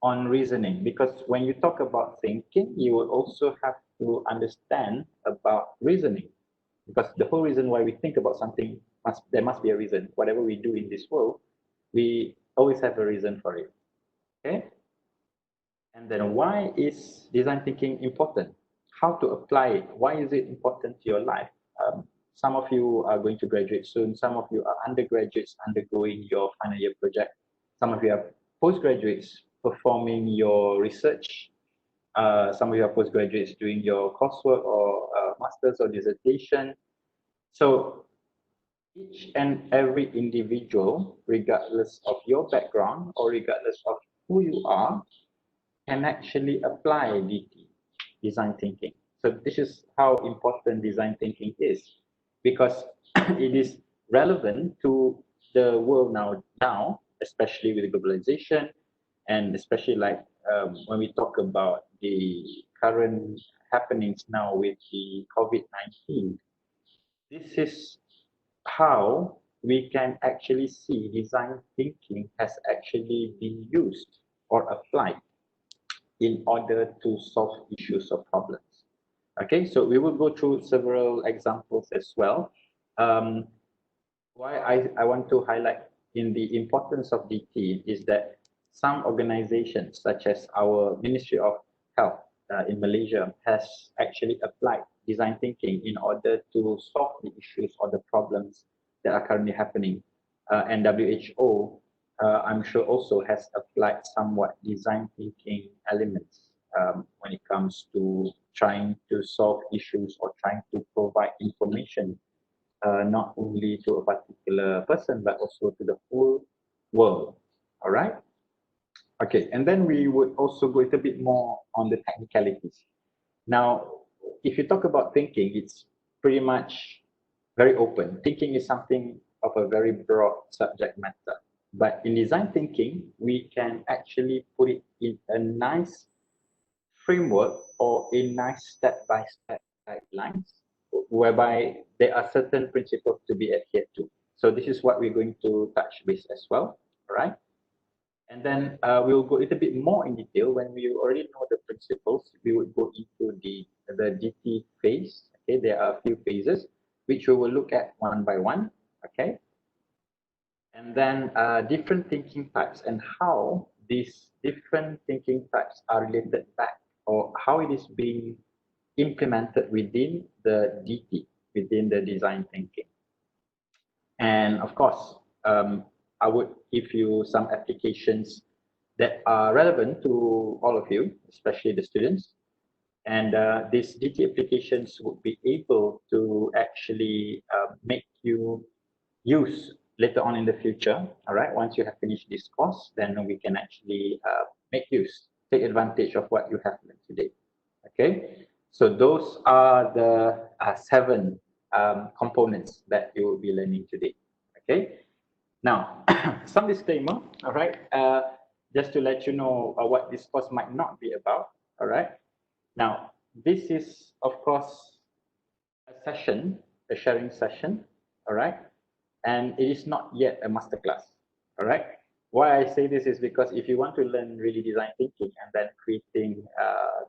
on reasoning, because when you talk about thinking, you will also have to understand about reasoning, because the whole reason why we think about something there must be a reason. Whatever we do in this world, we always have a reason for it. Okay. And then why is design thinking important? How to apply it? Why is it important to your life? Some of you are going to graduate soon. Some of you are undergraduates undergoing your final year project. Some of you are postgraduates performing your research. Some of you are postgraduates doing your coursework or master's or dissertation. So each and every individual, regardless of your background or regardless of who you are, can actually apply DT, design thinking. So this is how important design thinking is, because it is relevant to the world now, especially with globalization, and especially like when we talk about the current happenings now with the COVID-19. This is how we can actually see design thinking has actually been used or applied in order to solve issues or problems. Okay, so we will go through several examples as well. Um, why I want to highlight in the importance of DT is that some organizations, such as our Ministry of Health in Malaysia, has actually applied design thinking in order to solve the issues or the problems that are currently happening. And WHO, I'm sure, also has applied somewhat design thinking elements when it comes to trying to solve issues or trying to provide information not only to a particular person, but also to the whole world. All right. Okay. And then we would also go a little bit more on the technicalities. Now, if you talk about thinking, it's pretty much very open. Thinking is something of a very broad subject matter. But in design thinking, we can actually put it in a nice framework or a nice step-by-step guidelines whereby there are certain principles to be adhered to. So this is what we're going to touch base as well, all right? And then we'll go a little bit more in detail. When we already know the principles, we would go into the DT phase. Okay, there are a few phases which we will look at one by one. Okay, and then different thinking types and how these different thinking types are related back, or how it is being implemented within the DT, within the design thinking. And of course, I would give you some applications that are relevant to all of you, especially the students. And these DT applications would be able to actually make you use later on in the future. All right, once you have finished this course, then we can actually make use, take advantage of what you have learned today. Okay, so those are the seven components that you will be learning today. Okay, now some disclaimer. All right, just to let you know what this course might not be about. All right, now this is of course a session, a sharing session. All right, and it is not yet a masterclass. All right. Why I say this is because if you want to learn really design thinking and then creating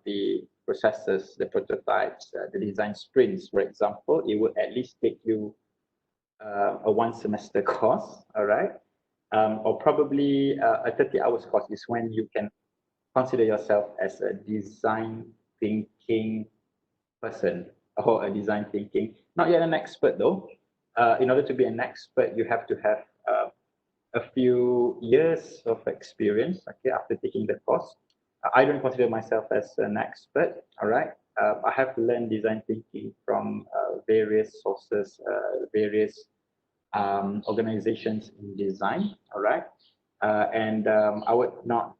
the processes, the prototypes, the design sprints, for example, it would at least take you a one semester course. All right. Or probably a 30 hours course is when you can consider yourself as a design thinking person or a design thinking, not yet an expert though. In order to be an expert, you have to have a few years of experience, okay, after taking the course. I don't consider myself as an expert, all right. I have learned design thinking from various sources, various organizations in design, all right. And I would not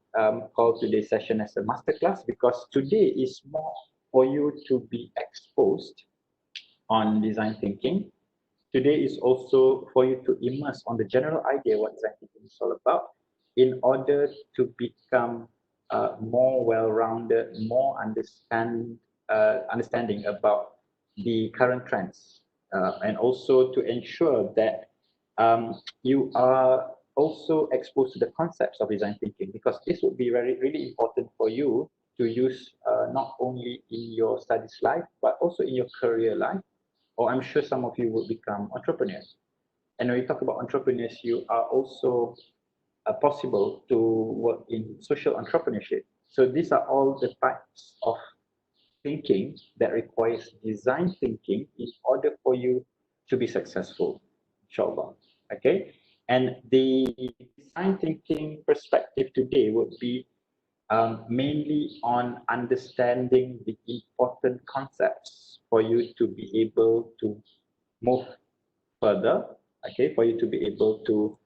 call today's session as a masterclass because today is more for you to be exposed on design thinking. Today is also for you to immerse on the general idea what design thinking is all about in order to become more well-rounded, more understanding about the current trends, and also to ensure that you are also exposed to the concepts of design thinking, because this would be really important for you to use not only in your studies life, but also in your career life, or I'm sure some of you will become entrepreneurs. And when we talk about entrepreneurs, you are also possible to work in social entrepreneurship. So these are all the types of thinking that requires design thinking in order for you to be successful, inshallah. Okay, and the design thinking perspective today would be mainly on understanding the important concepts for you to be able to move further, okay, for you to be able to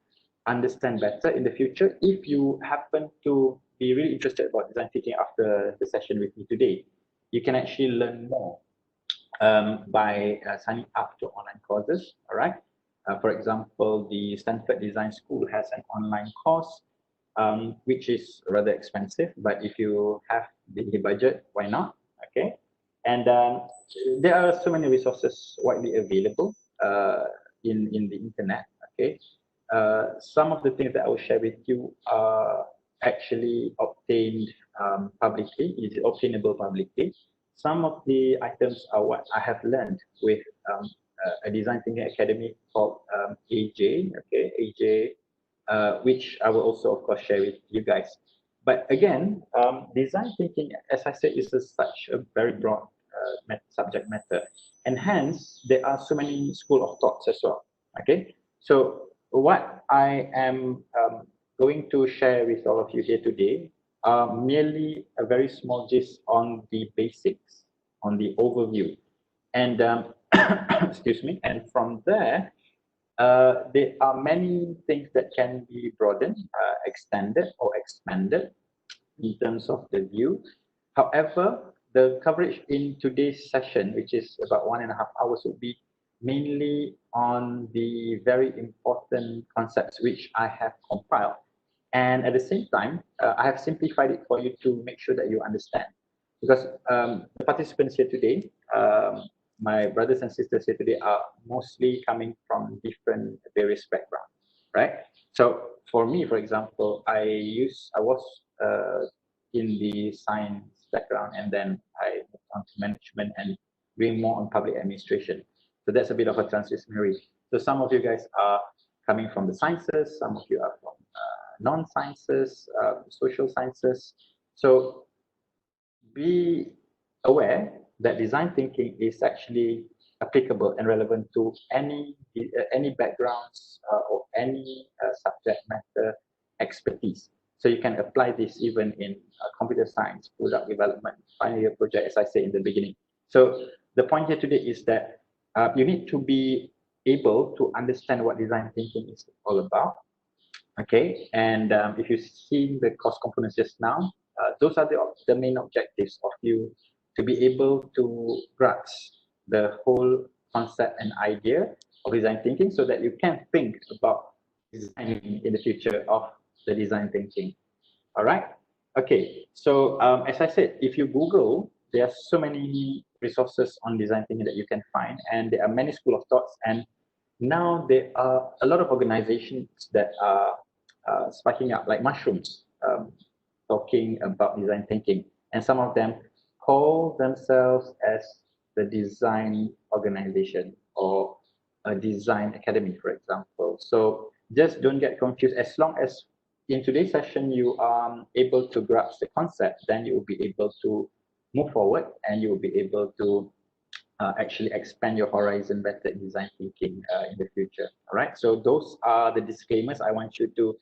understand better in the future. If you happen to be really interested about design thinking after the session with me today, you can actually learn more by signing up to online courses, all right? For example, the Stanford Design School has an online course, which is rather expensive, but if you have the budget, why not, okay? And there are so many resources widely available in the internet, okay? Some of the things that I will share with you are actually obtained publicly, is obtainable publicly. Some of the items are what I have learned with a design thinking academy called AJ, okay, AJ, which I will also, of course, share with you guys. But again, design thinking, as I said, is such a very broad subject matter, and hence there are so many school of thoughts as well. Okay, so what I am going to share with all of you here today are merely a very small gist on the basics, on the overview, and excuse me, and from there there are many things that can be broadened, extended, or expanded in terms of the view. However, the coverage in today's session, which is about 1.5 hours, will be mainly on the very important concepts which I have compiled. And at the same time, I have simplified it for you to make sure that you understand. Because the participants here today, my brothers and sisters here today are mostly coming from different various backgrounds, right? So for me, for example, I was in the science background, and then I moved on to management and doing more on public administration. So that's a bit of a transitionary. So some of you guys are coming from the sciences, some of you are from non-sciences, social sciences. So be aware that design thinking is actually applicable and relevant to any backgrounds or any subject matter expertise. So you can apply this even in computer science, product development, final year project, as I said in the beginning. So the point here today is that you need to be able to understand what design thinking is all about. Okay, and if you see the course components just now, those are the main objectives of you to be able to grasp the whole concept and idea of design thinking, so that you can think about designing in the future of the design thinking. All right. Okay. So as I said, if you Google, there are so many resources on design thinking that you can find, and there are many school of thoughts. And now there are a lot of organizations that are sparking up like mushrooms, talking about design thinking, and some of them call themselves as the design organization or a design academy, for example. So just don't get confused. As long as in today's session you are able to grasp the concept, then you will be able to move forward, and you will be able to actually expand your horizon better in design thinking in the future. All right. So those are the disclaimers. I want you to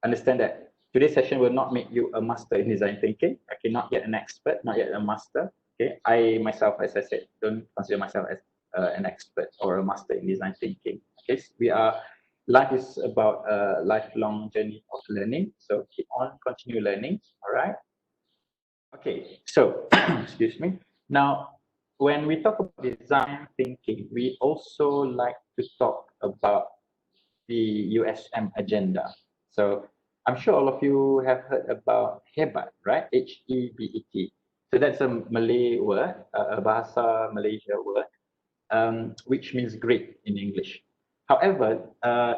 understand that today's session will not make you a master in design thinking. Okay, not yet an expert, not yet a master. Okay, I myself, as I said, don't consider myself as an expert or a master in design thinking. Okay, life is about a lifelong journey of learning. So keep on, continue learning. All right. Okay, so excuse me. Now, when we talk about design thinking, we also like to talk about the USM agenda. So I'm sure all of you have heard about hebat, right? HEBET. So that's a Malay word, a Bahasa Malaysia word, which means great in English. However,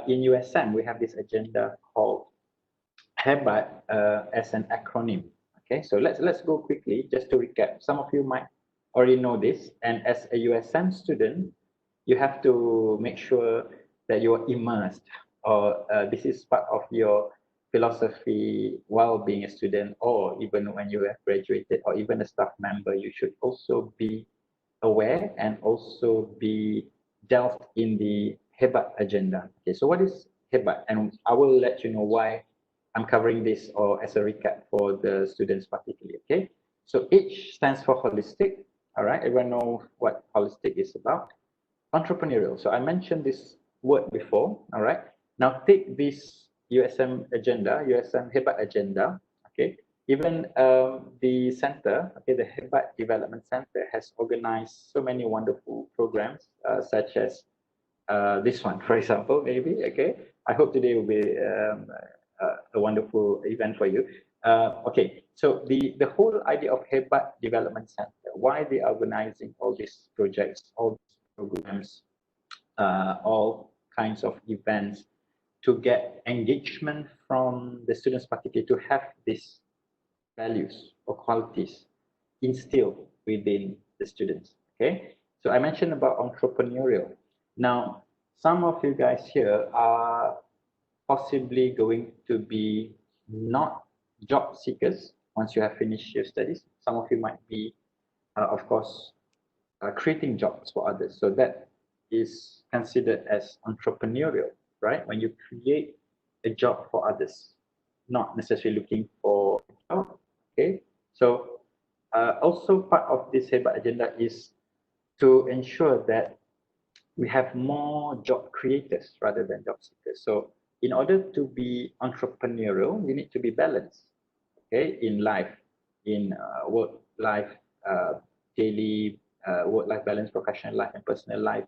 in USM, we have this agenda called Hebat as an acronym. Okay, so let's go quickly just to recap. Some of you might already know this, and as a USM student, you have to make sure that you are immersed, or this is part of your philosophy while being a student, or even when you have graduated, or even a staff member. You should also be aware and also be delved in the Hebat agenda. Okay, so what is Hebat? And I will let you know why I'm covering this or as a recap for the students particularly. Okay, so H stands for holistic. All right, everyone know what holistic is about. Entrepreneurial. So I mentioned this word before. All right, now take this USM agenda, USM Hebat agenda. Okay, even the center, okay, the Hebat Development Center has organized so many wonderful programs, such as this one, for example, maybe. Okay, I hope today will be a wonderful event for you. Okay, so the whole idea of Hebat Development Center, why they are organizing all these projects, all these programs, all kinds of events to get engagement from the students, particularly to have these values or qualities instilled within the students. Okay, so I mentioned about entrepreneurial. Now, some of you guys here are possibly going to be not job seekers once you have finished your studies. Some of you might be, of course, creating jobs for others. So that is considered as entrepreneurial, right? When you create a job for others, not necessarily looking for a job. Okay, so also part of this Hebat agenda is to ensure that we have more job creators rather than job seekers. So in order to be entrepreneurial, you need to be balanced, okay, in life, in work life, daily work-life balance, professional life and personal life.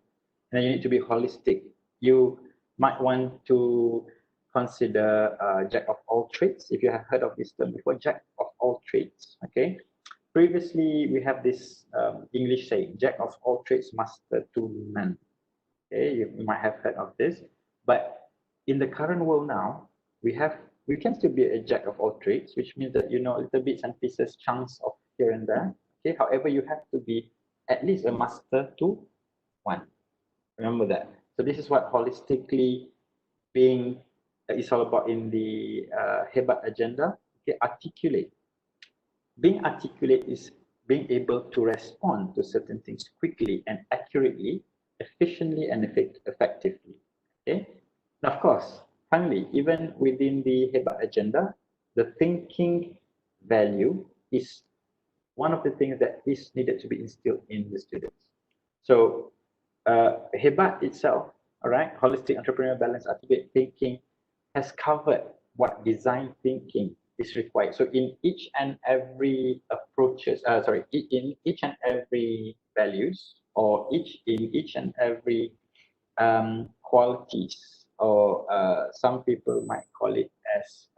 And then you need to be holistic. You might want to consider jack of all trades. If you have heard of this term before, jack of all trades, okay. Previously, we have this English saying, jack of all trades, master to none. Okay, you might have heard of this, but in the current world now, we can still be a jack of all trades, which means that you know little bits and pieces, chunks of here and there. Okay, however, you have to be at least a master to one. Remember that. So this is what holistically being is all about in the Hebat agenda. Okay, articulate. Being articulate is being able to respond to certain things quickly and accurately, efficiently and effectively. Okay. Now, of course, finally, even within the Hebat agenda, the thinking value is one of the things that is needed to be instilled in the students. So, Hebat itself, all right, holistic entrepreneurial balance, articulate thinking, has covered what design thinking is required. So in each and every in each and every values, or in each and every qualities, or some people might call it as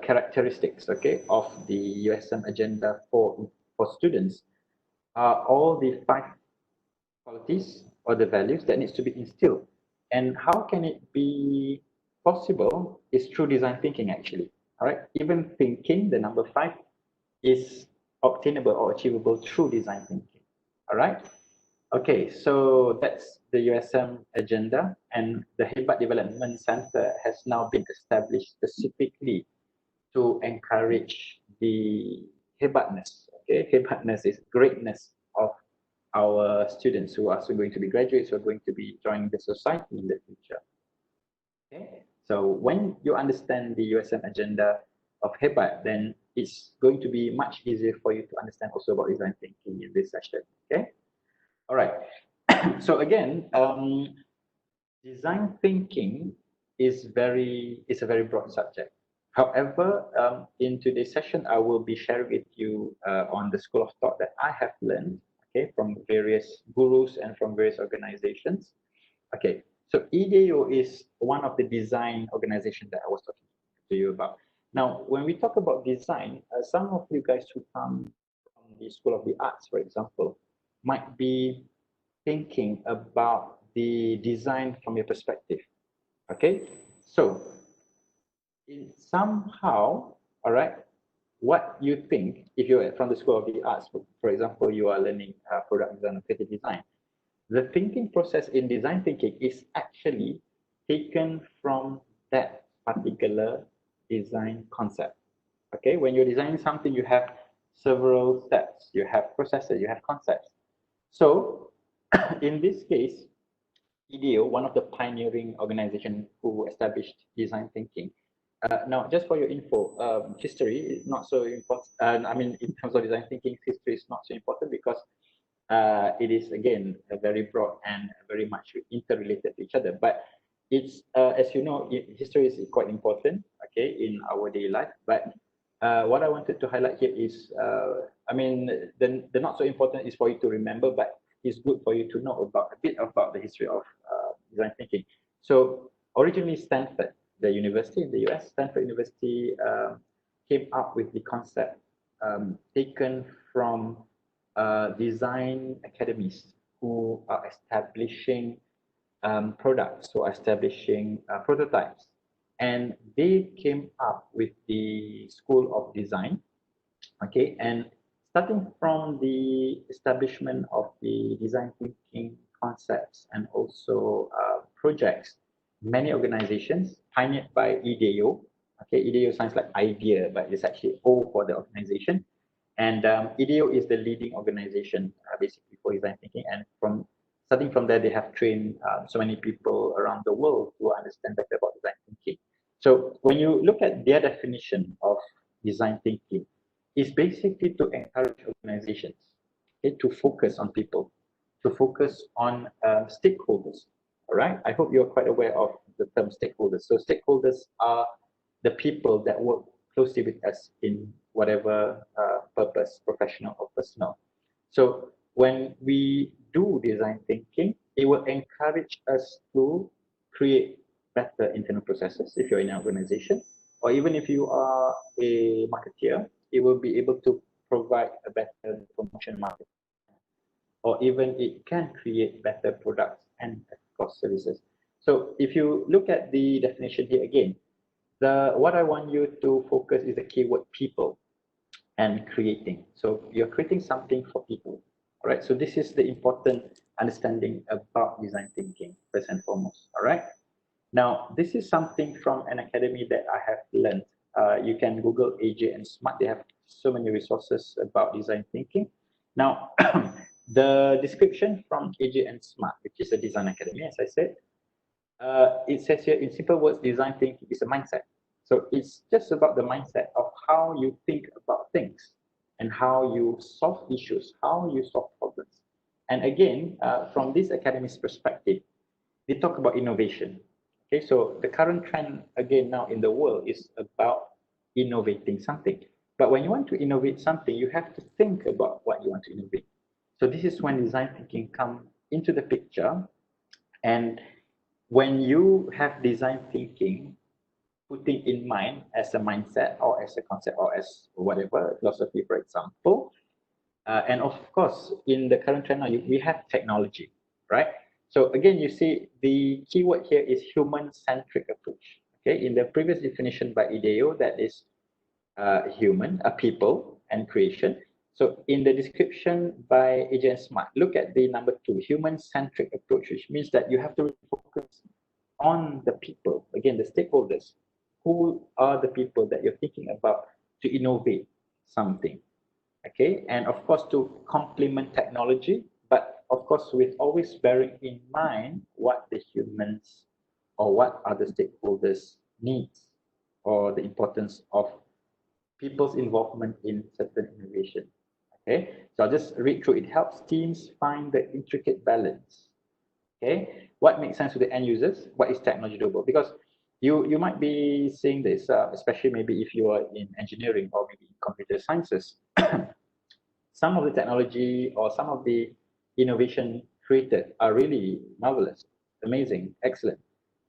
characteristics, okay, of the USM agenda for students, are all the 5 qualities or the values that needs to be instilled. And how can it be possible is through design thinking, actually. All right, even thinking, the number 5, is obtainable or achievable through design thinking. All right, okay, so that's the USM agenda, and the Hebat Development Center has now been established specifically to encourage the hebatness. Okay, hebatness is greatness of our students who are also going to be graduates, who are going to be joining the society in the future. Okay, so when you understand the USM agenda of Hebat, then it's going to be much easier for you to understand also about design thinking in this session. Okay, all right. So again, design thinking is a very broad subject. However, in today's session, I will be sharing with you on the school of thought that I have learned, okay, from various gurus and from various organizations. Okay, so EDAO is one of the design organizations that I was talking to you about. Now, when we talk about design, some of you guys who come from the School of the Arts, for example, might be thinking about the design from your perspective. Okay, so somehow, all right, what you think, if you're from the School of the Arts, for example, you are learning product design or creative design, the thinking process in design thinking is actually taken from that particular design concept. Okay, when you're designing something, you have several steps, you have processes, you have concepts. So in this case, EDO, one of the pioneering organizations who established design thinking. Now, just for your info, history is not so important. I mean, in terms of design thinking, history is not so important because it is, again, very broad and very much interrelated to each other. But it's, as you know, history is quite important, okay, in our daily life. But what I wanted to highlight here is, I mean, the not so important is for you to remember, but it's good for you to know about a bit about the history of design thinking. So originally Stanford, the university in the US, Stanford University came up with the concept taken from design academies who are establishing products, so establishing prototypes. And they came up with the School of Design, okay, and starting from the establishment of the design thinking concepts and also projects, many organizations pioneered by IDEO, okay, IDEO sounds like idea, but it's actually O for the organization, and IDEO is the leading organization basically for design thinking, and starting from there, they have trained so many people around the world to understand better about design thinking. So when you look at their definition of design thinking, it's basically to encourage organizations, okay, to focus on people, to focus on stakeholders. All right. I hope you're quite aware of the term stakeholders. So stakeholders are the people that work closely with us in whatever purpose, professional or personal. So when we do design thinking, it will encourage us to create better internal processes if you're in an organization, or even if you are a marketeer, it will be able to provide a better promotion market, or even it can create better products and of course services. So if you look at the definition here again, what I want you to focus is the keyword people and creating. So you're creating something for people. All right. So this is the important understanding about design thinking first and foremost. All right. Now, this is something from an academy that I have learned. You can Google AJ and Smart. They have so many resources about design thinking. Now, the description from AJ and Smart, which is a design academy, as I said, it says here in simple words, design thinking is a mindset. So it's just about the mindset of how you think about things and how you solve issues, how you solve problems. And again, from this academy's perspective, they talk about innovation. Okay, so the current trend again now in the world is about innovating something. But when you want to innovate something, you have to think about what you want to innovate. So this is when design thinking comes into the picture. And when you have design thinking, putting in mind as a mindset or as a concept or as whatever philosophy, for example, and of course, in the current trend now, we have technology, right? So again, you see the keyword here is human-centric approach. Okay, in the previous definition by IDEO, that is human, a people, and creation. So in the description by Agent Smart, look at the number 2, human-centric approach, which means that you have to focus on the people, again, the stakeholders. Who are the people that you're thinking about to innovate something? Okay, and of course to complement technology, but of course with always bearing in mind what the humans or what other stakeholders needs or the importance of people's involvement in certain innovation. Okay, so I'll just read through. It helps teams find the intricate balance. Okay, what makes sense to the end users? What is technology doable? Because you might be seeing this, especially maybe if you are in engineering or maybe in computer sciences. Some of the technology or some of the innovation created are really marvelous, amazing, excellent.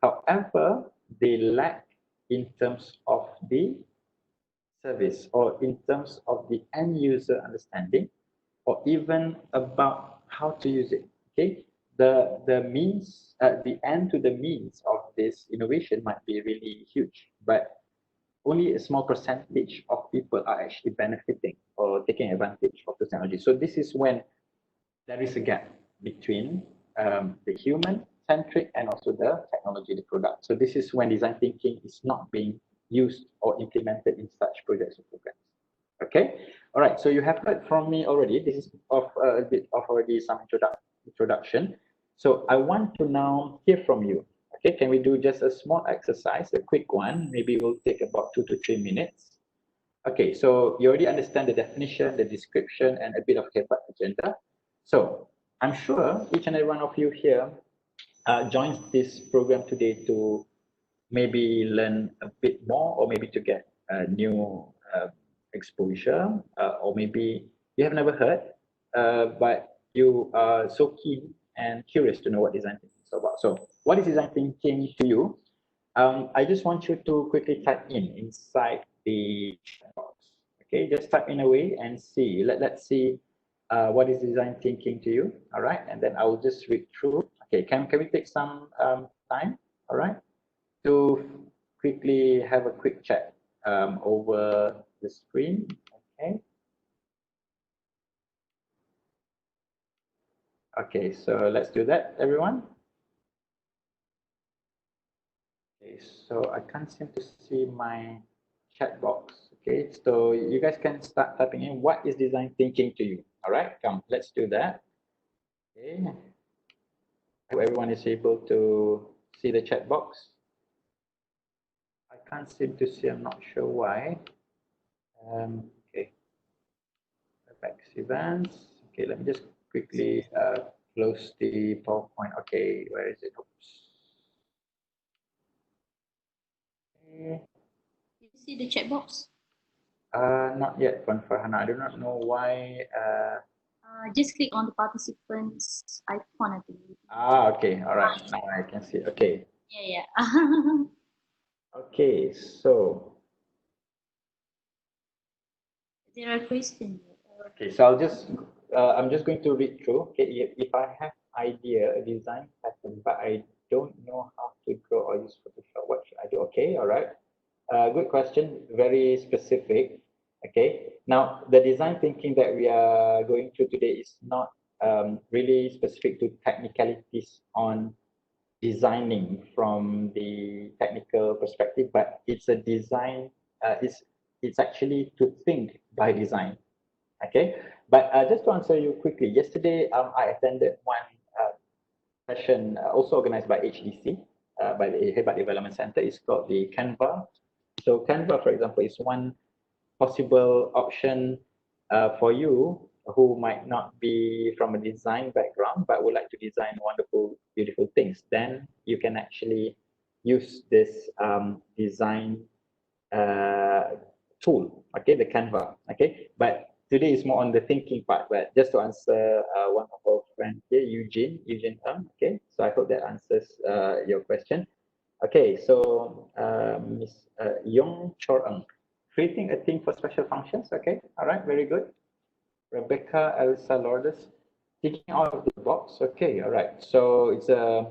However, they lack in terms of the service or in terms of the end user understanding or even about how to use it. Okay, the means, the end to the means of this innovation might be really huge, but only a small percentage of people are actually benefiting or taking advantage of the technology. So this is when there is a gap between the human centric and also the technology, the product. So this is when design thinking is not being used or implemented in such projects or programs. Okay, all right. So you have heard from me already. This is of a bit of already some introduction. So I want to now hear from you. Okay, can we do just a small exercise, a quick one? Maybe it will take about 2 to 3 minutes. Okay, so you already understand the definition, the description, and a bit of hebat agenda. So I'm sure each and every one of you here joins this program today to maybe learn a bit more, or maybe to get a new exposure, or maybe you have never heard, but you are so keen and curious to know what design thinking is about. So what is design thinking to you? I just want you to quickly type in inside the chat box. Okay, just type in away and see. Let's see what is design thinking to you. All right, and then I will just read through. Okay, can we take some time? All right, to quickly have a quick chat over the screen. Okay. Okay, so let's do that, everyone. Okay, so I can't seem to see my chat box. Okay, so you guys can start typing in what is design thinking to you. All right, come, let's do that. Okay, so everyone is able to see the chat box. I can't seem to see, I'm not sure why. Okay, Apex events. Okay, let me just quickly close the PowerPoint. Okay, where is it? Oops. Okay. You see the chat box? Not yet, Puan Farhana. I do not know why. Just click on the participants icon, I think. Okay, all right. Now I can see. Okay, Yeah, yeah. okay. So, There are questions. okay. So I'm just going to read through. Okay, if I have idea, a design pattern, but I don't know how to draw or use Photoshop, what should I do? Okay, all right. Good question. Very specific. Okay. Now, the design thinking that we are going through today is not really specific to technicalities on designing from the technical perspective, but it's a design. It's actually to think by design. Okay. But just to answer you quickly, yesterday I attended one session also organized by HDC, by the Hebat Development Center. It's called the Canva. So Canva, for example, is one possible option for you who might not be from a design background but would like to design wonderful, beautiful things. Then you can actually use this design uh, tool, okay, the Canva, okay. But today is more on the thinking part. But just to answer one of our friends here, Eugene okay. So I hope that answers your question. Okay, so Miss Yong Chor Ng, creating a thing for special functions. Okay, all right, very good. Rebecca Elsa Lourdes, thinking out of the box. Okay, all right. So it's a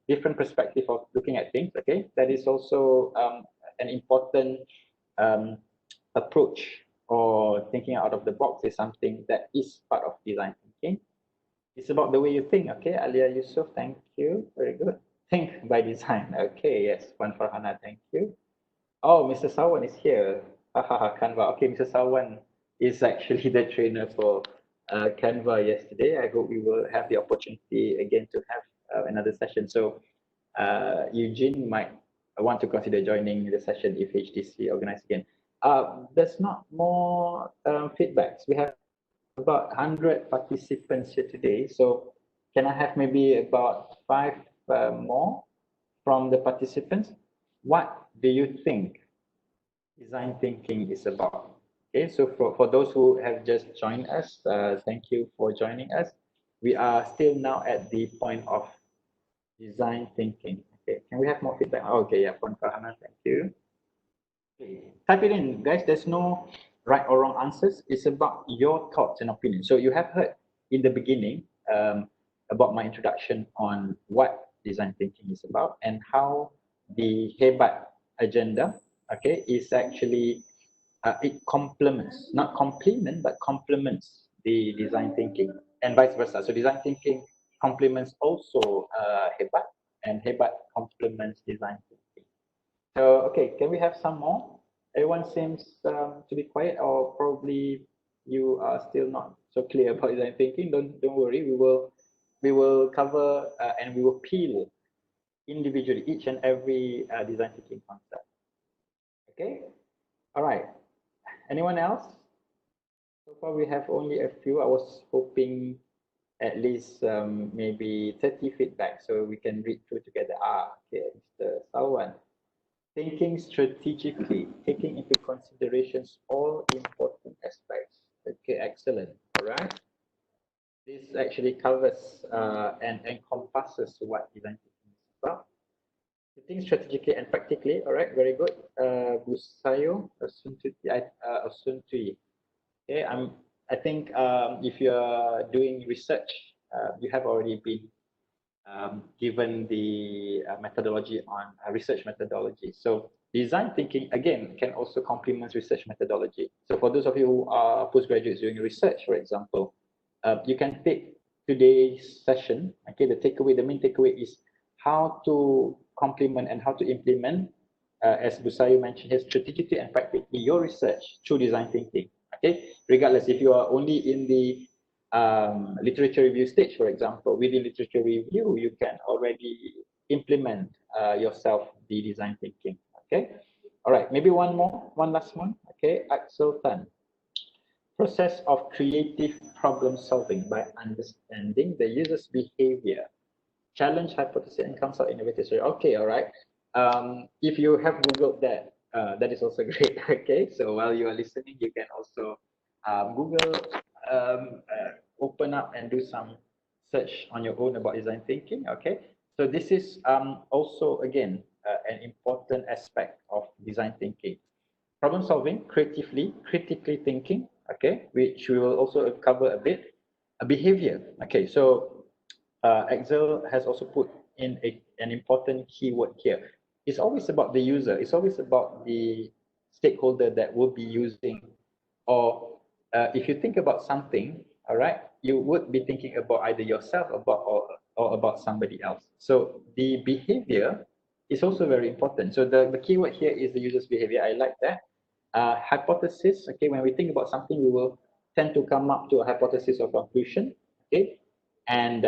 different perspective of looking at things. Okay, that is also an important um, approach, or thinking out of the box is something that is part of design thinking. It's about the way you think. Okay, Alia Yusuf, thank you. Very good. Think by design. Okay, yes. Puan Farhana, thank you. Oh, Mr. Sawan is here. Hahaha, Canva. Okay, Mr. Sawan is actually the trainer for Canva yesterday. I hope we will have the opportunity again to have another session. So Eugene might want to consider joining the session if HTC organize again. There's not more feedbacks. We have about 100 participants here today. So can I have maybe about five more from the participants? What do you think design thinking is about? Okay, so for those who have just joined us, thank you for joining us. We are still now at the point of design thinking. Okay, can we have more feedback? Oh, okay, yeah, Puan Farhana, thank you. Okay. Type it in, guys. There's no right or wrong answers. It's about your thoughts and opinions. So you have heard in the beginning about my introduction on what design thinking is about and how the Hebat agenda, okay, is actually it complements, not complement, but complements the design thinking and vice versa. So design thinking complements also Hebat, and Hebat complements design thinking. So, okay, can we have some more? Everyone seems to be quiet, or probably you are still not so clear about design thinking. Don't worry, we will cover and we will peel individually each and every design thinking concept. Okay, all right. Anyone else? So far, we have only a few. I was hoping at least maybe 30 feedback so we can read through together. Okay, Mr. Sawan. Thinking strategically, taking into considerations all important aspects. Okay, excellent. All right. This actually covers and encompasses what design thinking is about. To think strategically and practically. All right, very good. Busayo, Asuntui. Okay, I think if you're doing research, you have already been given the methodology on research methodology. So design thinking, again, can also complement research methodology. So for those of you who are postgraduates doing research, for example, you can take today's session, okay, the main takeaway is how to complement and how to implement, as Busayo mentioned here, strategically and practically your research through design thinking, okay? Regardless if you are only in the literature review stage, for example, within literature review, you can already implement yourself the design thinking. Okay. All right. Maybe one last one. Okay. Axel Tan. Process of creative problem solving by understanding the user's behavior. Challenge hypothesis and comes out innovative. Okay. All right. If you have Googled that, that is also great. Okay. So while you are listening, you can also Google, open up and do some search on your own about design thinking. Okay, so this is also again an important aspect of design thinking. Problem solving, creatively, critically thinking. Okay, which we will also cover a bit. Behavior. Okay, so Excel has also put in an important keyword here. It's always about the user. It's always about the stakeholder that will be using, or if you think about something, all right, you would be thinking about either yourself or about somebody else. So the behavior is also very important. So the keyword here is the user's behavior. I like that. Hypothesis, okay, when we think about something, we will tend to come up to a hypothesis or conclusion, okay, and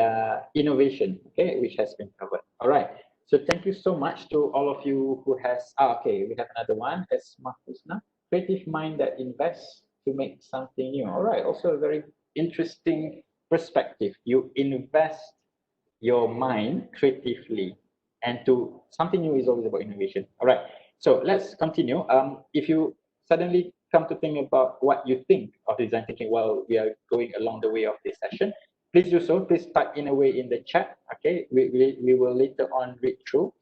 innovation, okay, which has been covered. All right. So thank you so much to all of you who has, okay, we have another one. That's Mahfuzna. Creative mind that invests to make something new. All right. Also a very interesting perspective. You invest your mind creatively, and to something new is always about innovation. All right. So let's continue. If you suddenly come to think about what you think of design thinking while we are going along the way of this session, please do so. Please type in a way in the chat. Okay, we will later on read through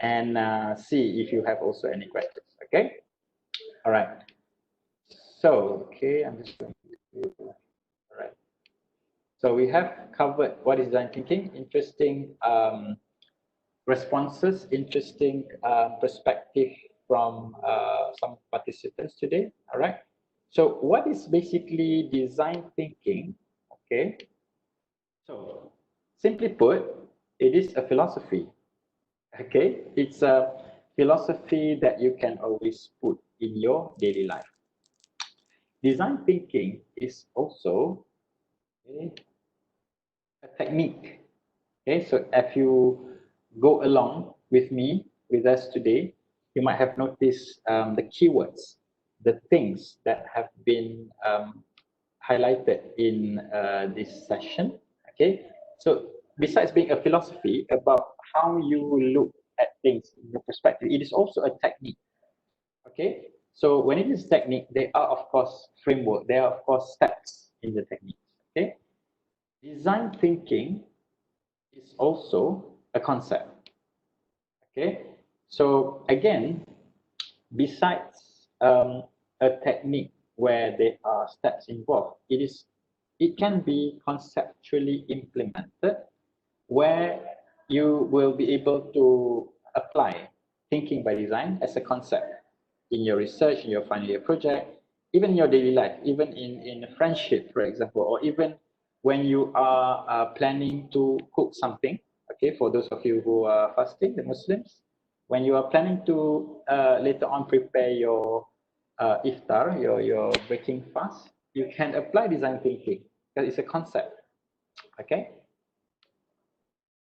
and see if you have also any questions. Okay, all right. So, okay, I'm just going to, all right. So we have covered what is design thinking, interesting responses, interesting perspective from some participants today. All right. So what is basically design thinking? Okay. So simply put, it is a philosophy. Okay. It's a philosophy that you can always put in your daily life. Design thinking is also a technique. Okay, so if you go along with me, with us today, you might have noticed the keywords, the things that have been highlighted in this session. Okay, so besides being a philosophy about how you look at things in your perspective, it is also a technique. Okay, so when it is technique, there are of course framework, there are of course steps in the technique. Okay, design thinking is also a concept. Okay, so again, besides a technique where there are steps involved, it can be conceptually implemented where you will be able to apply thinking by design as a concept in your research, in your final year project, even in your daily life, even in a friendship, for example, or even when you are planning to cook something. Okay, for those of you who are fasting, the Muslims, when you are planning to later on prepare your iftar, your breaking fast, you can apply design thinking because it's a concept. Okay,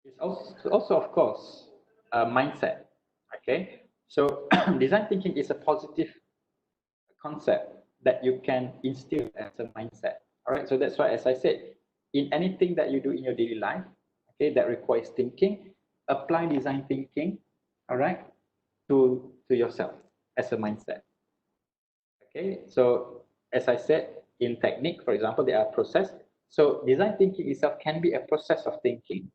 it's also of course a mindset. Okay, so design thinking is a positive concept that you can instill as a mindset. All right, so that's why, as I said, in anything that you do in your daily life, okay, that requires thinking, apply design thinking, all right, to yourself as a mindset. Okay, so as I said, in technique, for example, there are process. So design thinking itself can be a process of thinking,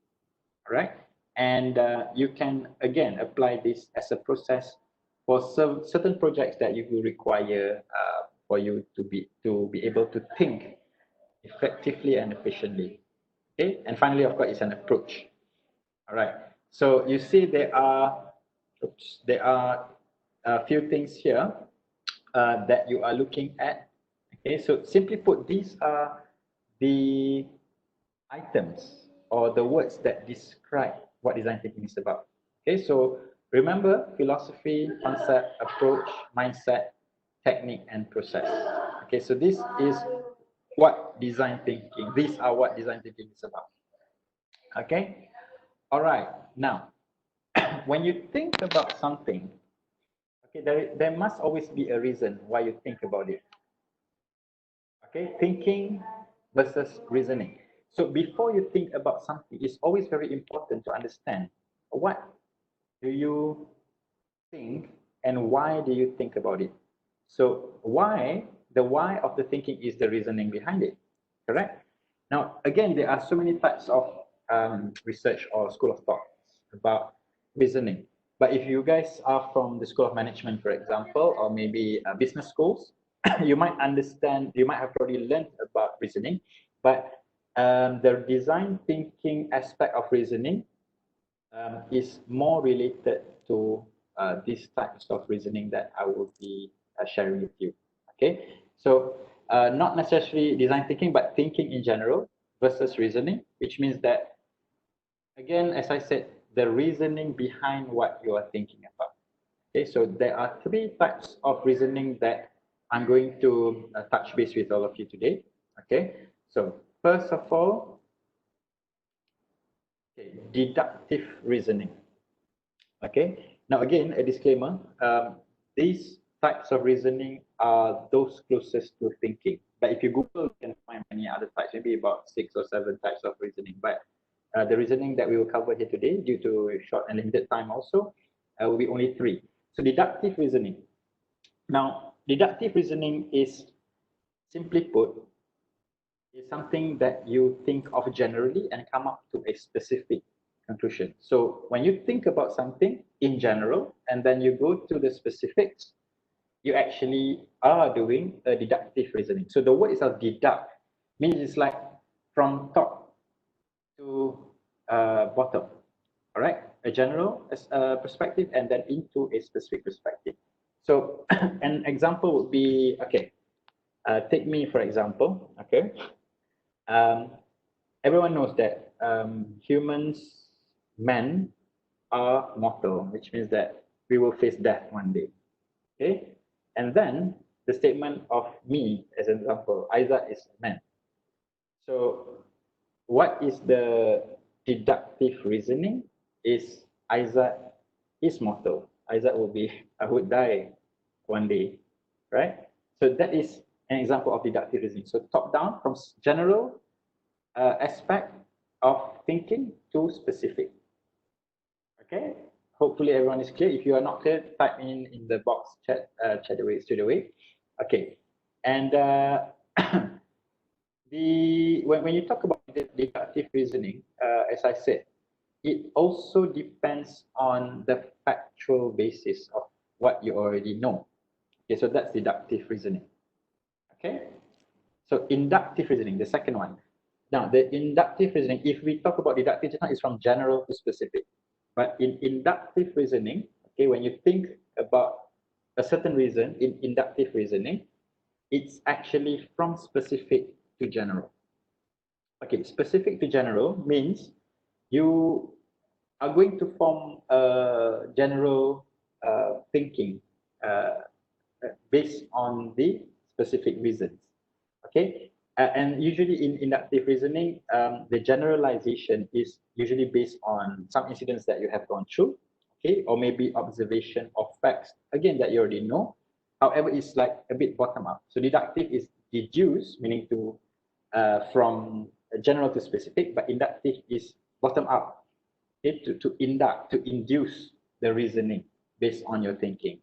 all right, and you can again apply this as a process for certain projects that you will require for you to be able to think effectively and efficiently. Okay, and finally, of course, it's an approach. All right. So you see, there are a few things here that you are looking at. Okay, so simply put, these are the items or the words that describe what design thinking is about. Okay, so remember philosophy, concept, approach, mindset, technique, and process. Okay, so this is what design thinking, these are what design thinking is about. Okay, all right. Now, when you think about something, okay, there must always be a reason why you think about it. Okay, thinking versus reasoning. So before you think about something, it's always very important to understand what do you think and why do you think about it. So the why of the thinking is the reasoning behind it, correct? Now, again, there are so many types of research or school of thought about reasoning. But if you guys are from the School of Management, for example, or maybe business schools, you might understand, you might have already learned about reasoning, but the design thinking aspect of reasoning is more related to these types of reasoning that I will be sharing with you. Okay, so not necessarily design thinking, but thinking in general versus reasoning, which means that, again, as I said, the reasoning behind what you are thinking about. Okay, so there are three types of reasoning that I'm going to touch base with all of you today. Okay, so first of all, okay, deductive reasoning. Okay, now again, a disclaimer, these types of reasoning are those closest to thinking. But if you Google, you can find many other types, maybe about 6 or 7 types of reasoning. But the reasoning that we will cover here today, due to short and limited time also, will be only 3. So deductive reasoning. Now, deductive reasoning is, simply put, is something that you think of generally and come up to a specific conclusion. So when you think about something in general and then you go to the specifics, you actually are doing a deductive reasoning. So the word itself, deduct, means it's like from top to bottom. All right, a general perspective and then into a specific perspective. So an example would be, okay, take me for example. Okay, um, everyone knows that humans, men, are mortal, which means that we will face death one day. Okay, and then the statement of me as an example, Aizat is a man. So what is the deductive reasoning is Aizat is mortal. Aizat will be, I would die one day, right? So that is an example of deductive reasoning. So top down from general aspect of thinking to specific. Okay, hopefully everyone is clear. If you are not clear, type in the box chat away straight away. Okay, and when you talk about the deductive reasoning, as I said, it also depends on the factual basis of what you already know. Okay, so that's deductive reasoning. Okay, so inductive reasoning, the second one. Now, the inductive reasoning, if we talk about deductive just now, is from general to specific. But in inductive reasoning, okay, when you think about a certain reason in inductive reasoning, it's actually from specific to general. Okay, specific to general means you are going to form a general thinking based on the specific reasons. Okay, and usually in inductive reasoning, the generalization is usually based on some incidents that you have gone through, okay, or maybe observation of facts, again, that you already know. However, it's like a bit bottom up. So deductive is deduce, meaning to from general to specific, but inductive is bottom up, okay, to induct, to induce the reasoning based on your thinking.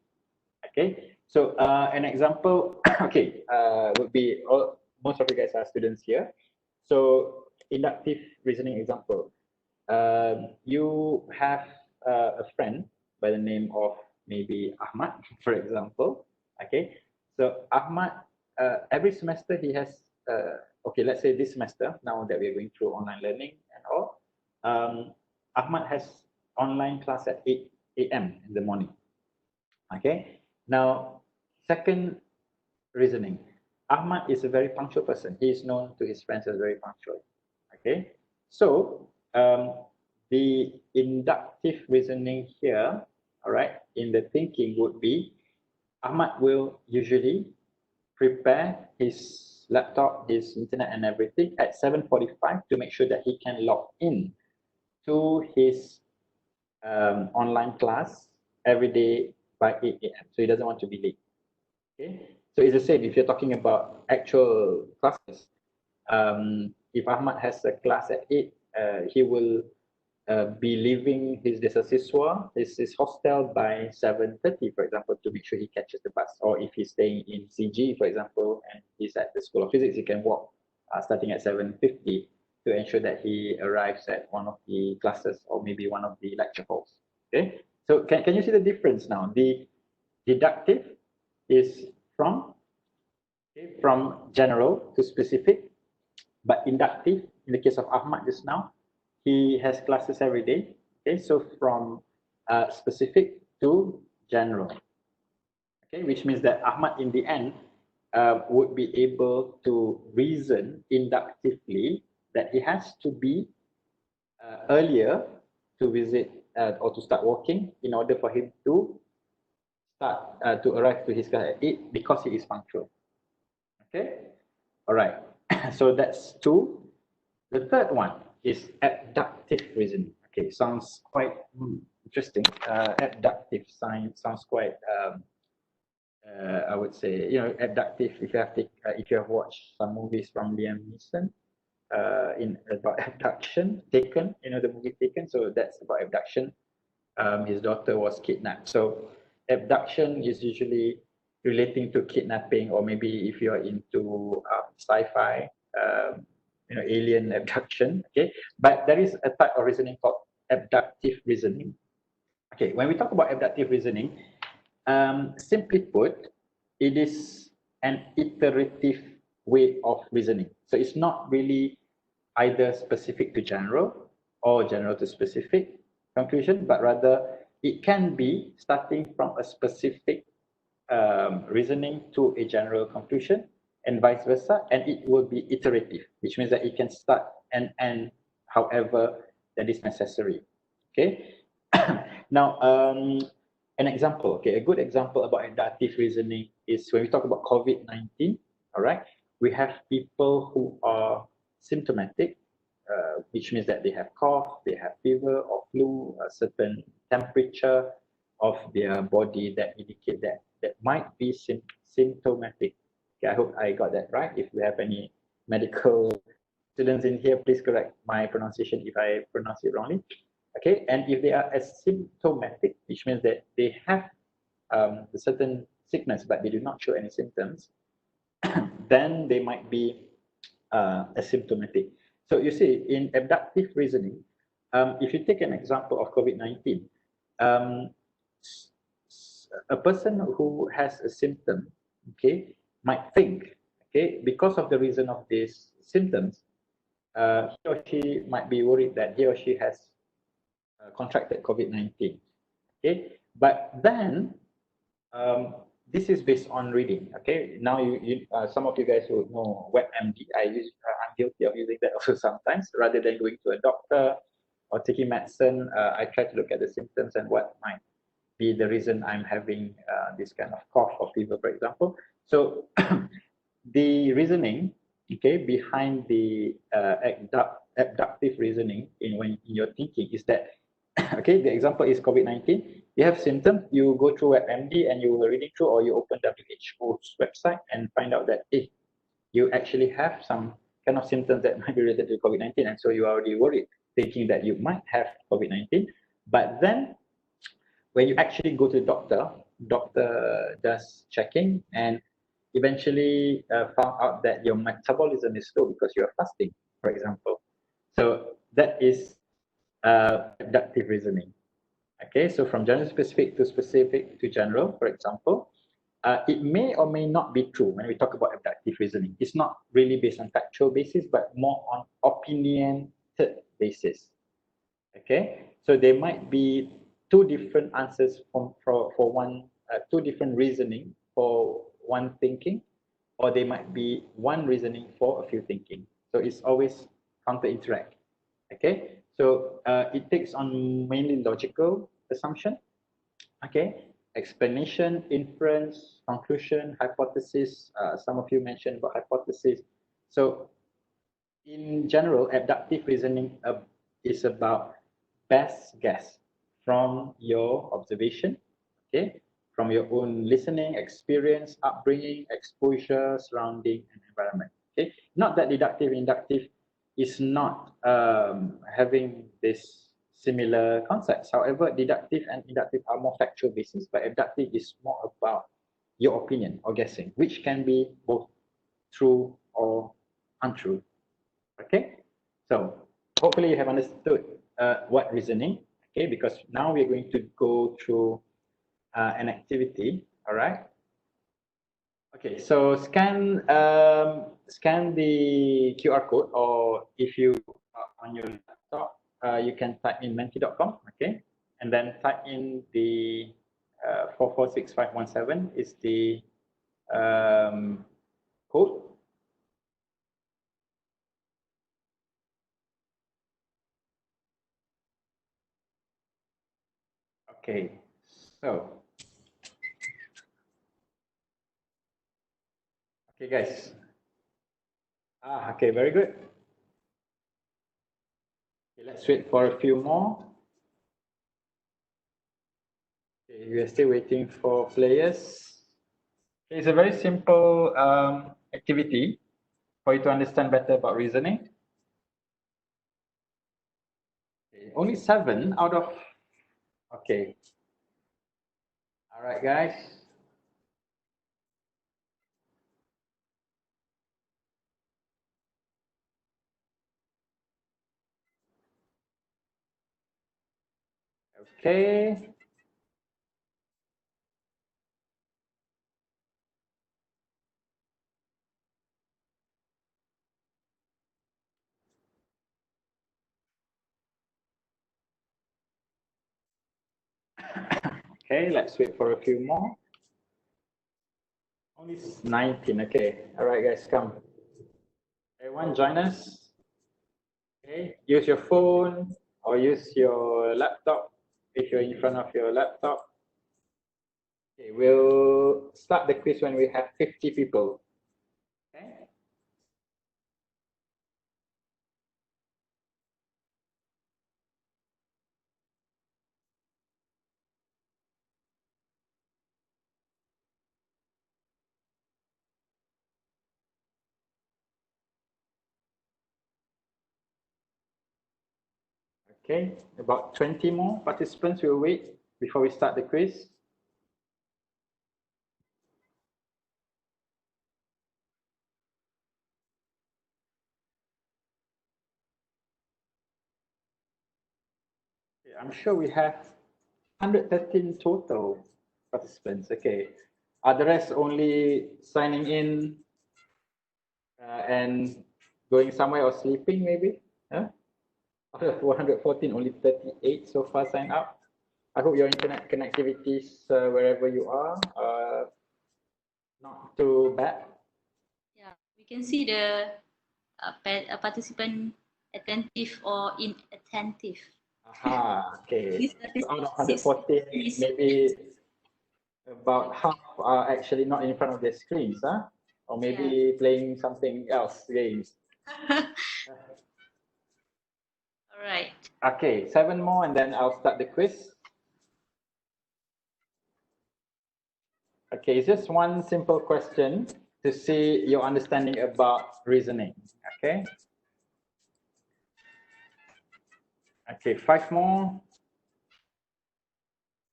Okay, so an example, okay, would be most of you guys are students here. So inductive reasoning example, you have a friend by the name of maybe Ahmad, for example. Okay, so Ahmad, every semester he has, okay, let's say this semester, now that we're going through online learning and all, Ahmad has online class at 8 a.m. in the morning. Okay, now second reasoning, Ahmad is a very punctual person. He is known to his friends as very punctual. Okay, so the inductive reasoning here, all right, in the thinking would be Ahmad will usually prepare his laptop, his internet and everything at 7:45 to make sure that he can log in to his online class every day by 8 a.m. So he doesn't want to be late. Okay, so it's the same if you're talking about actual classes. If Ahmad has a class at 8, he will be leaving his his hostel by 7:30, for example, to make sure he catches the bus. Or if he's staying in CG, for example, and he's at the School of Physics, he can walk starting at 7:50 to ensure that he arrives at one of the classes or maybe one of the lecture halls. Okay, so can you see the difference now? The deductive is from general to specific, but inductive, in the case of Ahmad just now, he has classes every day. Okay, so from specific to general. Okay, which means that Ahmad in the end would be able to reason inductively that he has to be earlier to visit or to start working in order for him to start to arrive to his class at 8 because he is punctual. Okay, all right. So that's two. The third one is abductive reasoning. Okay, sounds quite interesting. Abductive science sounds quite, I would say, abductive. If you have watched some movies from Liam Neeson, in about abduction, Taken, the movie Taken. So that's about abduction. His daughter was kidnapped. So abduction is usually relating to kidnapping, or maybe if you're into sci-fi, alien abduction. Okay, but there is a type of reasoning called abductive reasoning. Okay, when we talk about abductive reasoning, simply put, it is an iterative way of reasoning. So it's not really either specific to general or general to specific conclusion, but rather it can be starting from a specific reasoning to a general conclusion and vice versa, and it will be iterative, which means that it can start and end however that is necessary. Okay. Now, an example, okay, a good example about inductive reasoning is when we talk about COVID-19, all right, we have people who are symptomatic, which means that they have cough, they have fever or flu, a certain temperature of their body that indicate that might be symptomatic. Okay, I hope I got that right. If we have any medical students in here, please correct my pronunciation if I pronounce it wrongly. Okay, and if they are asymptomatic, which means that they have a certain sickness but they do not show any symptoms, then they might be asymptomatic. So you see, in abductive reasoning, if you take an example of COVID-19, a person who has a symptom, okay, might think, okay, because of the reason of these symptoms, he or she might be worried that he or she has contracted COVID-19. Okay, but then this is based on reading. Okay, now some of you guys would know WebMD. I'm guilty of using that also sometimes. Rather than going to a doctor or taking medicine, I try to look at the symptoms and what might be the reason I'm having this kind of cough or fever, for example. So the reasoning, okay, behind the abductive reasoning in your thinking is that, okay, the example is COVID-19. You have symptoms, you go through WebMD and you are reading through, or you open WHO's website and find out that, hey, you actually have some kind of symptoms that might be related to COVID-19, and so you are already worried, thinking that you might have COVID-19. But then when you actually go to the doctor does checking and eventually found out that your metabolism is slow because you are fasting, for example. So that is deductive reasoning. Okay, so from general specific to general, for example, it may or may not be true when we talk about abductive reasoning. It's not really based on factual basis, but more on opinionated basis. Okay, so there might be two different answers for one, two different reasoning for one thinking, or they might be one reasoning for a few thinking. So it's always counter interact. Okay, so it takes on mainly logical assumption. Okay, explanation, inference, conclusion, hypothesis. Some of you mentioned about hypothesis. So in general, abductive reasoning is about best guess from your observation, okay, from your own listening, experience, upbringing, exposure, surrounding, and environment. Okay, not that deductive, inductive is not having this similar concepts. However, deductive and inductive are more factual basis, but abductive is more about your opinion or guessing, which can be both true or untrue. Okay, so hopefully you have understood what reasoning. Okay, because now we're going to go through an activity. All right. Okay, so scan the QR code, or if you are on your laptop, you can type in menti.com. Okay, and then type in the 446517 is the code. Okay, so okay, guys. Okay, very good. Okay, let's wait for a few more. Okay, we are still waiting for players. Okay, it's a very simple activity for you to understand better about reasoning. Okay, only 7 out of. Okay. All right, guys. Okay. Okay, let's wait for a few more. Only 19. Okay. All right, guys, come. Everyone join us. Okay, use your phone or use your laptop if you're in front of your laptop. Okay, we'll start the quiz when we have 50 people. Okay. Okay, about 20 more participants will wait before we start the quiz. Okay, I'm sure we have 113 total participants. Okay, are the rest only signing in and going somewhere or sleeping maybe? Huh? Out of 114, only 38 so far signed up. I hope your internet connectivities wherever you are not too bad. Yeah, we can see the participant attentive or inattentive. Aha, okay. This So out of statistics 114, is maybe about half are actually not in front of their screens, huh? Or maybe playing something else, games. all right. Okay, 7 more and then I'll start the quiz. Okay, it's just one simple question to see your understanding about reasoning. Okay. Okay, 5 more.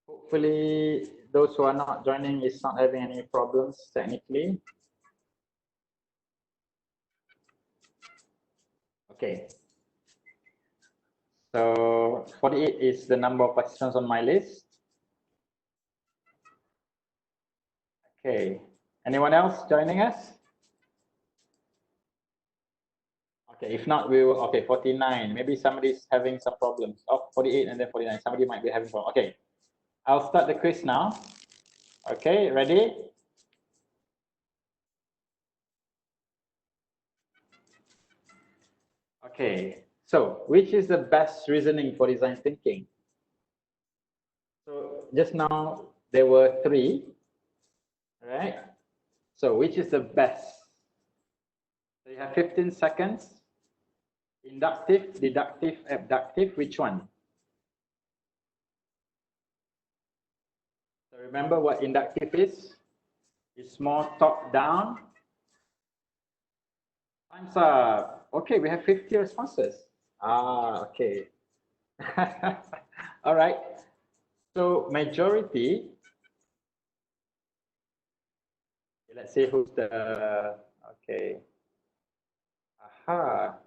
Hopefully, those who are not joining is not having any problems technically. Okay. So 48 is the number of participants on my list. Okay. Anyone else joining us? Okay, if not, we will, okay, 49. Maybe somebody's having some problems. Oh, 48 and then 49. Somebody might be having problems. Okay, I'll start the quiz now. Okay, ready? Okay, so which is the best reasoning for design thinking? So just now, there were 3, right? So which is the best? So you have 15 seconds. Inductive, deductive, abductive, which one? So remember what inductive is? It's more top-down. Time's up. Okay, we have 50 responses. Ah, okay. All right. So majority, let's see who's the, okay. Aha.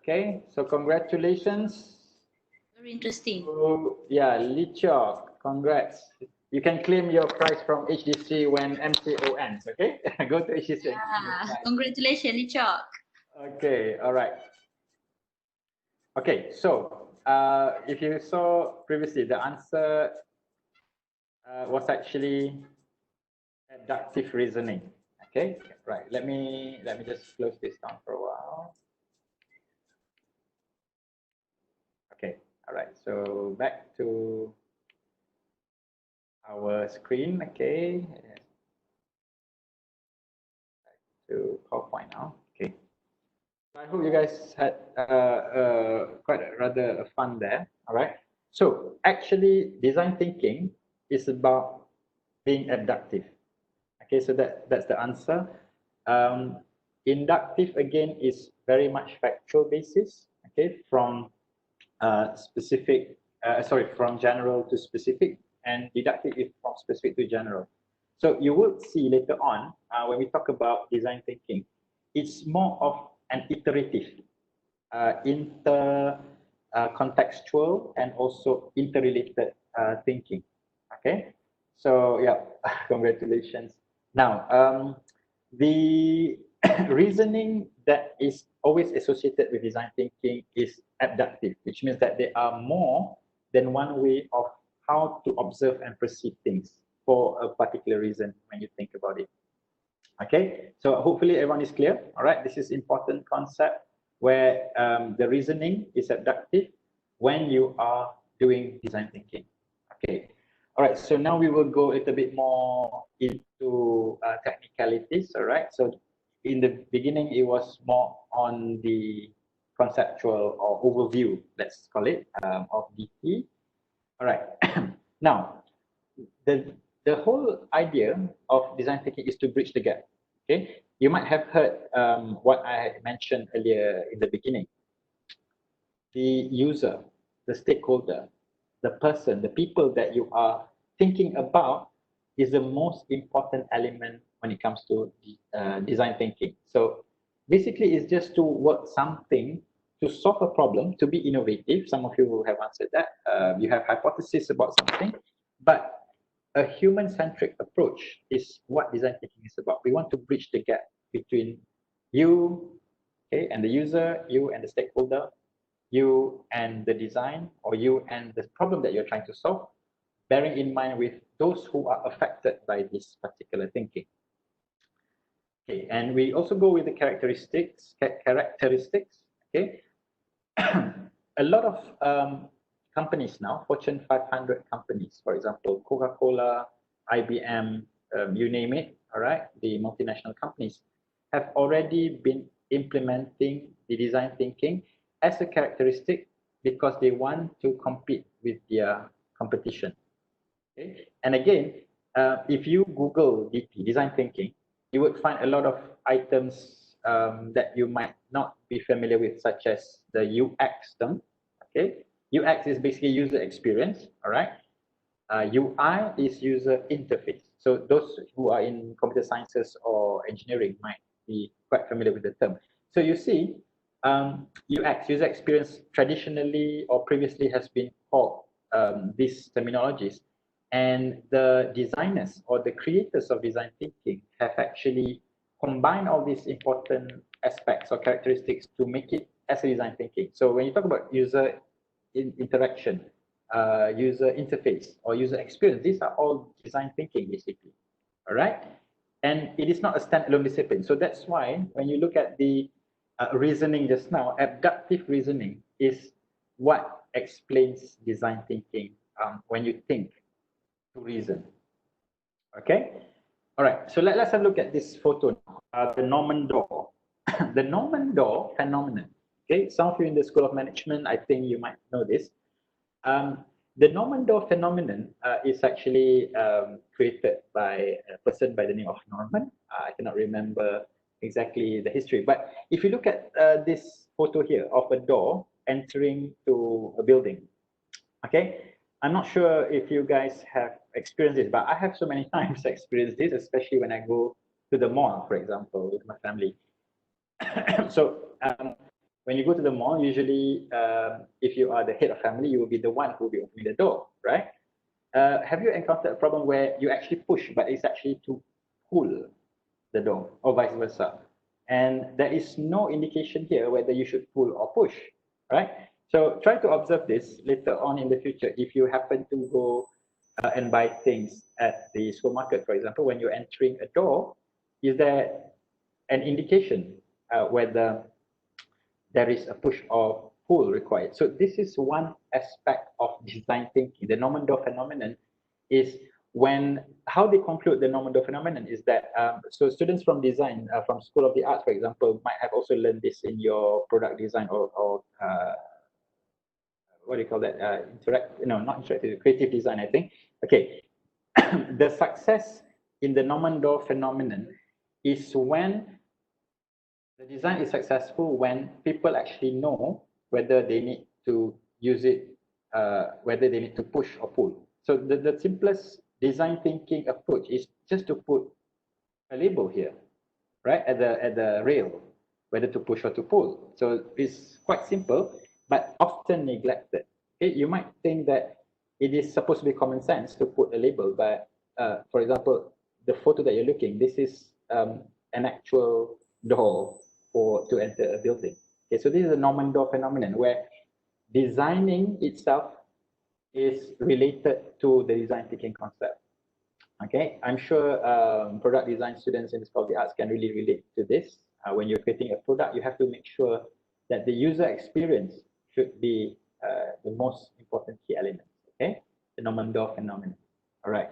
Okay, so congratulations. Very interesting. So, yeah, Lichok, congrats. You can claim your prize from HDC when MCO ends, okay? Go to HDC. Congratulations, Encik. Okay, all right. Okay, so if you saw previously, the answer was actually abductive reasoning. Okay, right. Let me just close this down for a while. Okay, all right. So back to our screen. Okay, back to PowerPoint now. Okay. I hope you guys had quite rather fun there. All right. So actually, design thinking is about being abductive. Okay, so that's the answer. Inductive again is very much factual basis. Okay, from from general to specific, and deductive is from specific to general. So you will see later on when we talk about design thinking, it's more of an iterative, contextual, and also interrelated thinking. Okay, so yeah, congratulations. Now, the reasoning that is always associated with design thinking is abductive, which means that there are more than one way of how to observe and perceive things for a particular reason when you think about it. Okay, so hopefully everyone is clear. All right, this is important concept where the reasoning is abductive when you are doing design thinking. Okay, all right, so now we will go a little bit more into technicalities. All right, so in the beginning it was more on the conceptual or overview, let's call it, of DT. All right, now the whole idea of design thinking is to bridge the gap. Okay, you might have heard what I had mentioned earlier in the beginning. The user, the stakeholder, the person, the people that you are thinking about is the most important element when it comes to design thinking. So basically, it's just to work something to solve a problem, to be innovative. Some of you will have answered that. You have hypotheses about something, but a human-centric approach is what design thinking is about. We want to bridge the gap between you okay, and the user, you and the stakeholder, you and the design, or you and the problem that you're trying to solve, bearing in mind with those who are affected by this particular thinking. Okay, and we also go with the characteristics. Okay, a lot of companies now, Fortune 500 companies, for example, Coca-Cola, IBM, you name it, all right, the multinational companies have already been implementing the design thinking as a characteristic because they want to compete with their competition. Okay? And again, if you Google DT, design thinking, you would find a lot of items that you might not be familiar with, such as the UX term. Okay, UX is basically user experience. All right, UI is user interface. So those who are in computer sciences or engineering might be quite familiar with the term. So you see, UX, user experience, traditionally or previously has been called these terminologies. And the designers or the creators of design thinking have actually combined all these important aspects or characteristics to make it as a design thinking. So when you talk about user interaction, user interface, or user experience, these are all design thinking basically. All right. And it is not a standalone discipline. So that's why when you look at the reasoning just now, abductive reasoning is what explains design thinking when you think to reason. Okay. All right. So let's have a look at this photo. The Norman door. The Norman door phenomenon. Okay. Some of you in the School of Management, I think you might know this. The Norman door phenomenon is actually created by a person by the name of Norman. I cannot remember exactly the history, but if you look at this photo here of a door entering to a building, okay, I'm not sure if you guys have experienced this, but I have so many times experienced this, especially when I go to the mall, for example, with my family. So when you go to the mall, usually if you are the head of family, you will be the one who will be opening the door, right? Have you encountered a problem where you actually push, but it's actually to pull the door, or vice versa? And there is no indication here whether you should pull or push, right? So try to observe this later on in the future. If you happen to go and buy things at the supermarket, for example, when you're entering a door, is there an indication whether there is a push or pull required? So this is one aspect of design thinking. The Norman door phenomenon is how they conclude the Norman door phenomenon is that, so students from design, from School of the Arts, for example, might have also learned this in your product design or what do you call that? Not interactive, creative design, I think. Okay, the success in the Norman door phenomenon is when the design is successful when people actually know whether they need to use it, whether they need to push or pull. So the simplest design thinking approach is just to put a label here, right, at the rail, whether to push or to pull. So it's quite simple, but often neglected. Okay? You might think that it is supposed to be common sense to put a label, but for example, the photo that you're looking, this is an actual door to enter a building. Okay, so this is a Norman door phenomenon where designing itself is related to the design thinking concept. Okay, I'm sure product design students in the School of the Arts can really relate to this. When you're creating a product, you have to make sure that the user experience should be the most important key element. Okay, the Norman door phenomenon. All right.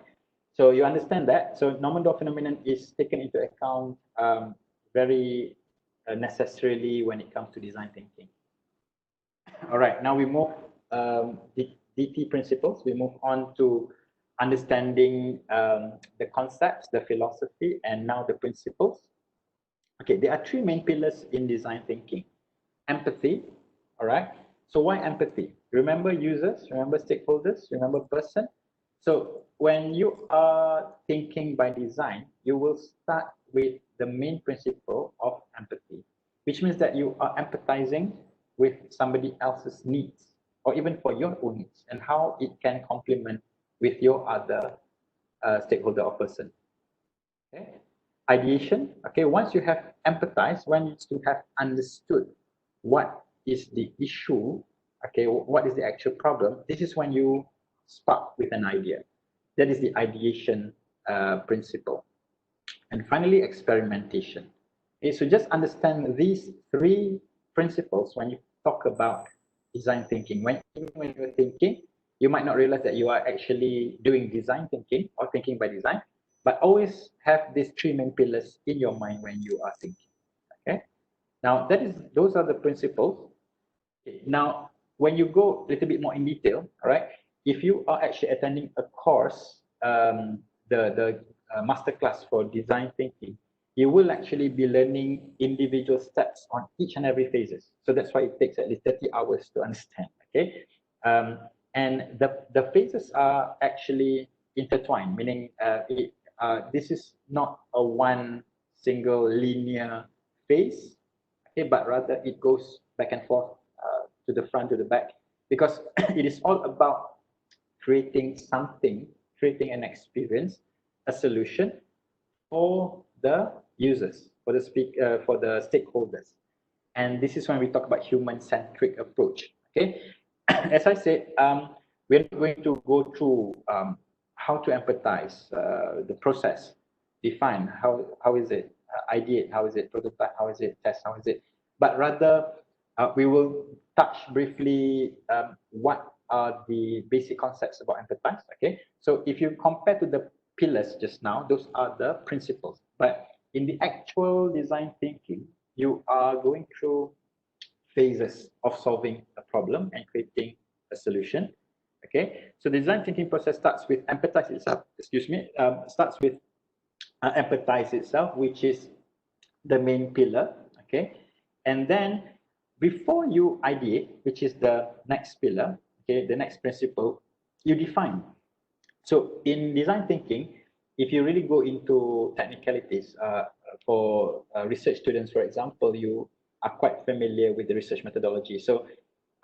So you understand that. So Norman door phenomenon is taken into account very necessarily when it comes to design thinking. All right, now we move DT principles. We move on to understanding the concepts, the philosophy, and now the principles. Okay, there are three main pillars in design thinking. Empathy, all right? So why empathy? Remember users, remember stakeholders, remember person. So when you are thinking by design, you will start with the main principle of empathy, which means that you are empathizing with somebody else's needs, or even for your own needs, and how it can complement with your other stakeholder or person. Okay. ideation. Okay, once you have empathized, once you have understood what is the issue, okay, what is the actual problem, this is when you spark with an idea. That is the ideation principle. And finally, experimentation. Okay, so just understand these three principles when you talk about design thinking. When you're thinking, you might not realize that you are actually doing design thinking or thinking by design, but always have these three main pillars in your mind when you are thinking. Okay. Now those are the principles. Okay. Now, when you go a little bit more in detail, all right, if you are actually attending a course, the masterclass for design thinking, you will actually be learning individual steps on each and every phases. So that's why it takes at least 30 hours to understand. Okay, um, and the phases are actually intertwined, meaning this is not a one single linear phase, okay, but rather it goes back and forth to the front, to the back, because it is all about creating something, creating an experience, a solution for the users, for the stakeholders. And this is when we talk about human-centric approach. Okay, as I said, we're going to go through how to empathize, the process, define how is it, ideate, how is it prototype, how is it test, how is it, but rather we will touch briefly what are the basic concepts about empathize. Okay, so if you compare to the pillars just now, those are the principles, but in the actual design thinking, you are going through phases of solving a problem and creating a solution. Okay, so the design thinking process starts with empathize itself. Excuse me, starts with empathize itself, which is the main pillar. Okay, and then before you ideate, which is the next pillar, okay, the next principle, you define. So in design thinking, if you really go into technicalities, for research students, for example, you are quite familiar with the research methodology. So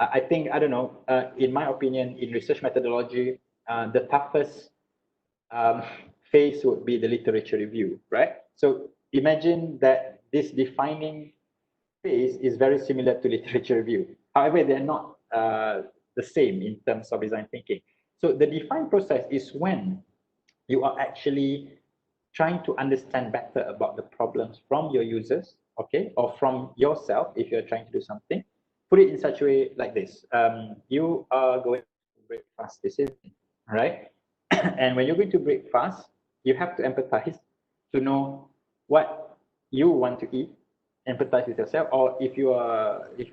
I think, I don't know, in my opinion, in research methodology, the toughest um, phase would be the literature review, right? So imagine that this defining phase is very similar to literature review. However, they're not the same in terms of design thinking. So the define process is when you are actually trying to understand better about the problems from your users, okay, or from yourself if you're trying to do something. Put it in such a way like this. You are going to break fast this evening, right? And when you're going to break fast, you have to empathize to know what you want to eat, empathize with yourself, or if you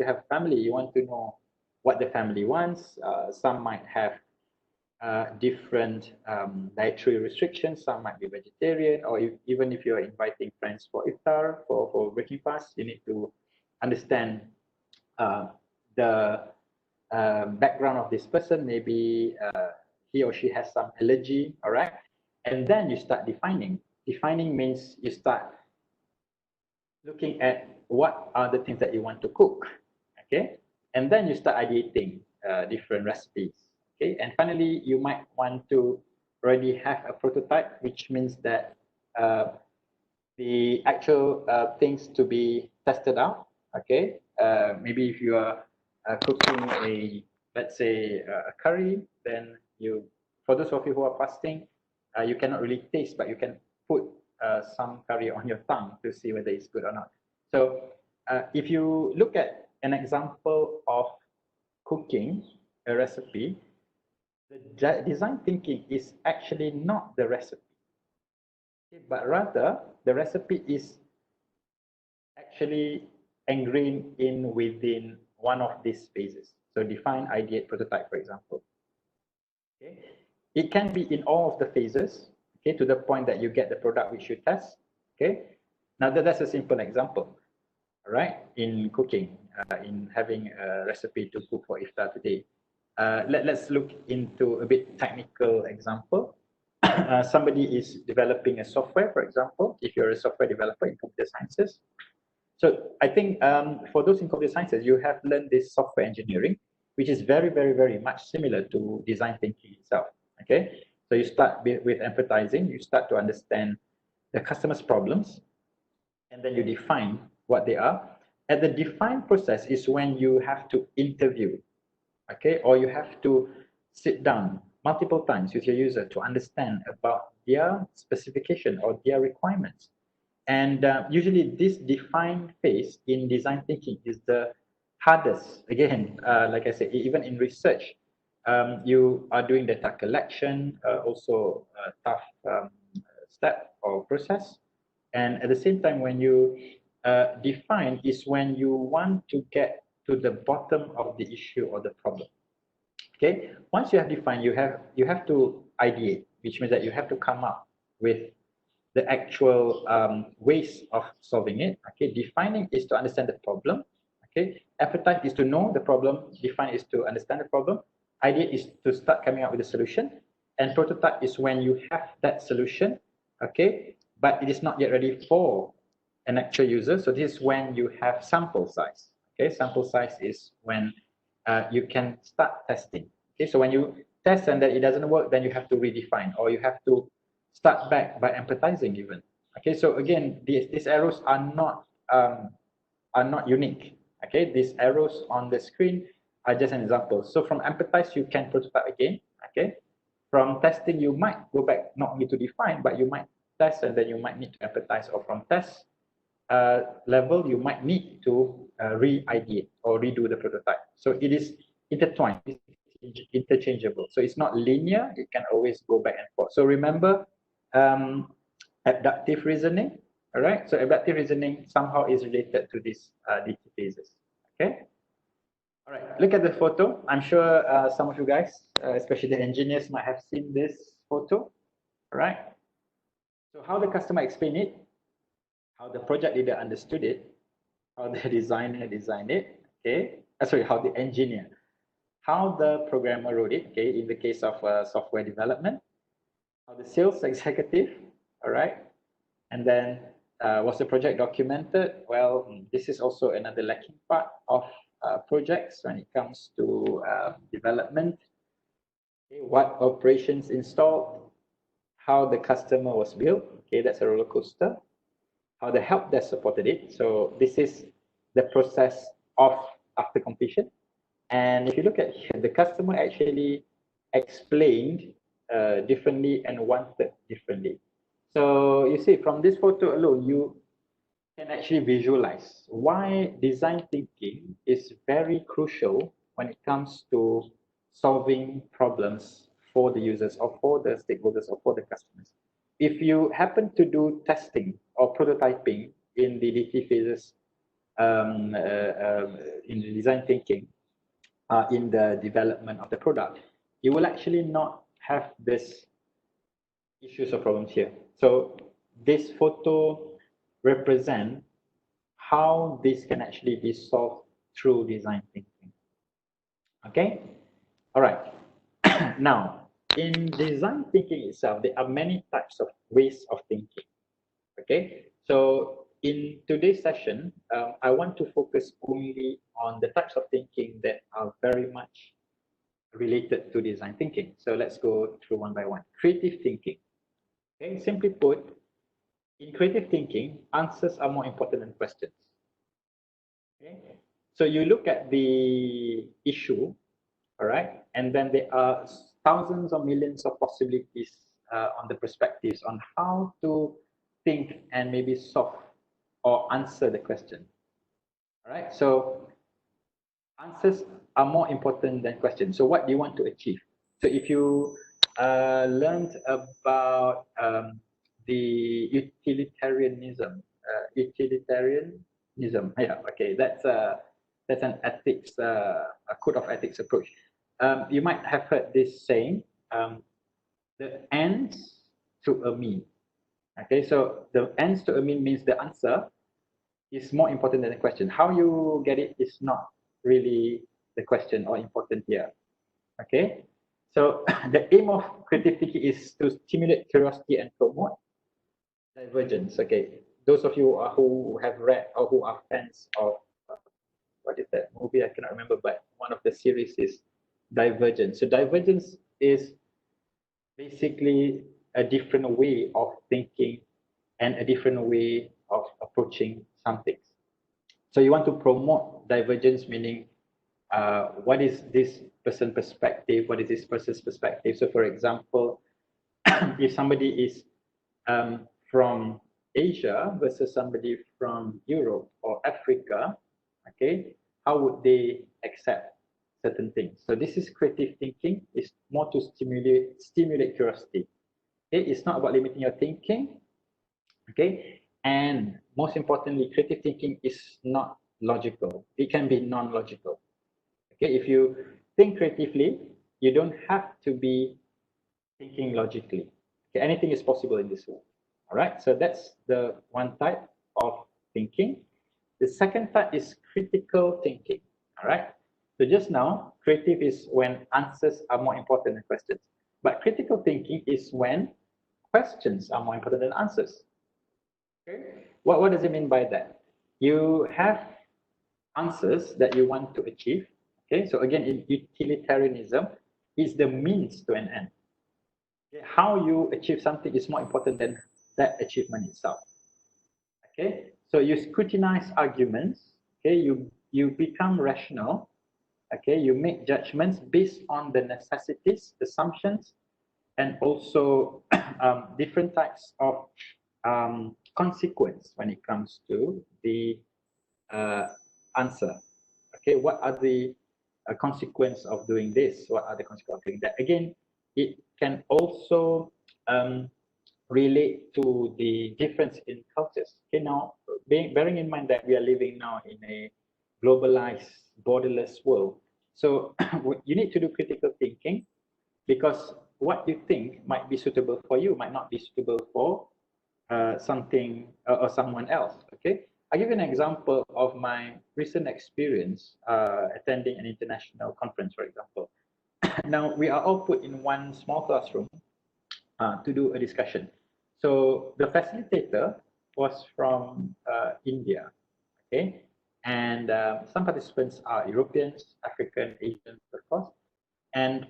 have family, you want to know what the family wants. Some might have different dietary restrictions. Some might be vegetarian, or even if you're inviting friends for iftar, for breaking fast, you need to understand the background of this person. Maybe he or she has some allergy, all right? And then you start defining. Defining means you start looking at what are the things that you want to cook, okay? And then you start ideating different recipes, okay? And finally, you might want to already have a prototype, which means that the actual things to be tested out, okay? Maybe if you are cooking let's say, a curry, then for those of you who are fasting, you cannot really taste, but you can put some curry on your tongue to see whether it's good or not. So if you look at an example of cooking a recipe, the design thinking is actually not the recipe, but rather the recipe is actually ingrained within one of these phases. So define, ideate, prototype, for example. Okay. It can be in all of the phases, okay, to the point that you get the product which you test. Okay. Now that's a simple example, right? In cooking, in having a recipe to cook for iftar today. Let's look into a bit technical example. Somebody is developing a software, for example, if you're a software developer in computer sciences. So I think for those in computer sciences, you have learned this software engineering, which is very, very, very much similar to design thinking itself. Okay, so you start with empathizing, you start to understand the customer's problems, and then you define what they are. At the define process is when you have to interview, okay, or you have to sit down multiple times with your user to understand about their specification or their requirements. And usually this define phase in design thinking is the hardest. Again, like I said, even in research, you are doing data collection, also a tough step or process. And at the same time, when you define is when you want to get to the bottom of the issue or the problem. Okay, once you have defined, you have to ideate, which means that you have to come up with the actual ways of solving it. Okay, defining is to understand the problem. Okay, appetite is to know the problem. Define is to understand the problem. Ideate is to start coming up with a solution, and prototype is when you have that solution. Okay, but it is not yet ready for an actual user. So this is when you have sample size. Okay, sample size is when you can start testing. Okay, so when you test and then it doesn't work, then you have to redefine, or you have to start back by empathizing even. Okay, so again, these arrows are not unique. Okay, these arrows on the screen are just an example. So from empathize, you can prototype again. Okay, from testing, you might go back not only to define, but you might test and then you might need to empathize, or from test level, you might need to re-ideate or redo the prototype. So it is intertwined, it's interchangeable. So it's not linear, it can always go back and forth. So remember, abductive reasoning, all right? So abductive reasoning somehow is related to these DT phases, okay? All right, look at the photo. I'm sure some of you guys, especially the engineers, might have seen this photo, all right? So how the customer explained it, how the project leader understood it, how the designer designed it, okay? Sorry, how the engineer, how the programmer wrote it, okay, in the case of software development, how the sales executive, all right, and then was the project documented? Well, this is also another lacking part of projects when it comes to development. Okay, what operations installed, how the customer was built, okay, that's a roller coaster, how the help desk supported it. So this is the process of after completion. And if you look at here, the customer actually explained differently and wanted differently. So you see from this photo alone, you can actually visualize why design thinking is very crucial when it comes to solving problems for the users or for the stakeholders or for the customers. If you happen to do testing or prototyping in the DT phases in the design thinking, in the development of the product, you will actually not have this issues or problems here. So this photo represent how this can actually be solved through design thinking. Okay, all right. Now, in design thinking itself, there are many types of ways of thinking. Okay, so in today's session, I want to focus only on the types of thinking that are very much related to design thinking. So let's go through one by one. Creative thinking. Okay, simply put, in creative thinking, answers are more important than questions. Okay, so you look at the issue, all right, and then there are thousands or millions of possibilities on the perspectives on how to think and maybe solve or answer the question. All right, so answers are more important than questions. So what do you want to achieve? So if you learned about the utilitarianism, yeah, okay, that's an ethics, a code of ethics approach. You might have heard this saying, the ends to a mean. Okay, so the ends to a mean means the answer is more important than the question. How you get it is not really the question or important here. Okay, so the aim of creative thinking is to stimulate curiosity and promote divergence. Okay, those of you who have read or who are fans of what is that movie? I cannot remember, but one of the series is Divergence. So Divergence is basically a different way of thinking and a different way of approaching some things. So you want to promote divergence, meaning what is this person's perspective, what is this person's perspective. So for example, if somebody is from Asia versus somebody from Europe or Africa, okay, how would they accept certain things? So this is creative thinking. It's more to stimulate curiosity. Okay, it's not about limiting your thinking. Okay, and most importantly, creative thinking is not logical. It can be non-logical. Okay, if you think creatively, you don't have to be thinking logically. Okay, anything is possible in this world. All right, so that's the one type of thinking. The second type is critical thinking. All right, so just now, creative is when answers are more important than questions. But critical thinking is when questions are more important than answers. Okay, what does it mean by that? You have answers that you want to achieve. Okay, so again, in utilitarianism, is the means to an end. Okay? How you achieve something is more important than that achievement itself. Okay, so you scrutinize arguments. Okay, you become rational. Okay, you make judgments based on the necessities, assumptions, and also different types of consequence when it comes to the answer. Okay, what are the consequence of doing this? What are the consequences of doing that? Again, it can also relate to the difference in cultures. Okay, now bearing in mind that we are living now in a globalized, borderless world, so you need to do critical thinking because what you think might be suitable for you might not be suitable for something or someone else. Okay, I'll give you an example of my recent experience attending an international conference, for example. Now, we are all put in one small classroom to do a discussion. So the facilitator was from India, okay? And some participants are Europeans, African, Asians, of course. And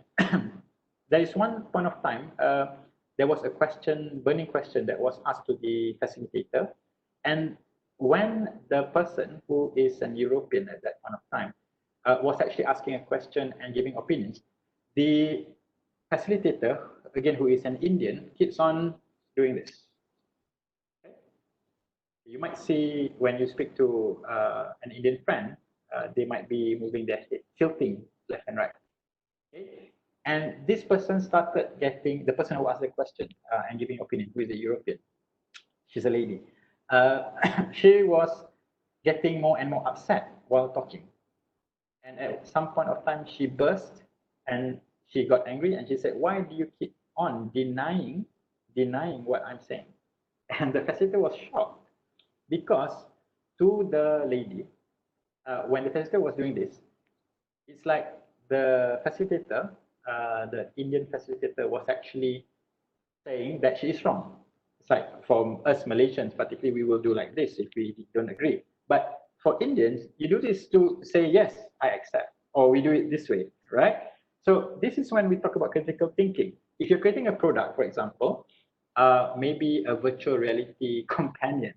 there is one point of time, there was a question, burning question that was asked to the facilitator. And when the person who is an European at that point of time was actually asking a question and giving opinions, the facilitator, again, who is an Indian, keeps on doing this. Okay? You might see when you speak to an Indian friend, they might be moving their head, tilting left and right. Okay? And this person started getting, the person who asked the question and giving opinion, who is a European, she's a lady, she was getting more and more upset while talking. And at some point of time, she burst and she got angry and she said, why do you keep on denying what I'm saying? And the facilitator was shocked because to the lady, when the facilitator was doing this, it's like the facilitator, the Indian facilitator was actually saying that she is wrong. It's like from us Malaysians, particularly, we will do like this if we don't agree. But for Indians, you do this to say, yes, I accept, or we do it this way, right? So this is when we talk about critical thinking. If you're creating a product, for example, maybe a virtual reality companion.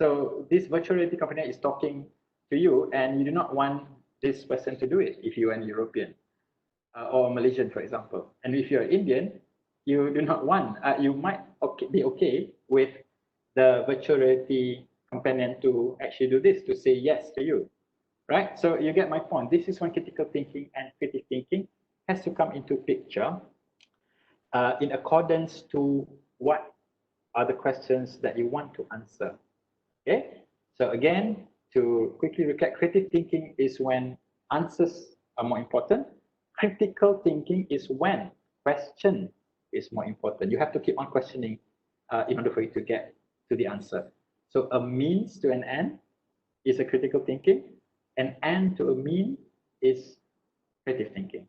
So this virtual reality companion is talking to you and you do not want this person to do it if you are an European or Malaysian, for example. And if you're Indian, you do not want, you might be okay with the virtual reality companion to actually do this, to say yes to you, right? So you get my point. This is when critical thinking and creative thinking has to come into picture in accordance to what are the questions that you want to answer. Okay, so again, to quickly recap, creative thinking is when answers are more important. Critical thinking is when question is more important. You have to keep on questioning in order for you to get to the answer. So a means to an end is a critical thinking. An end to a mean is creative thinking.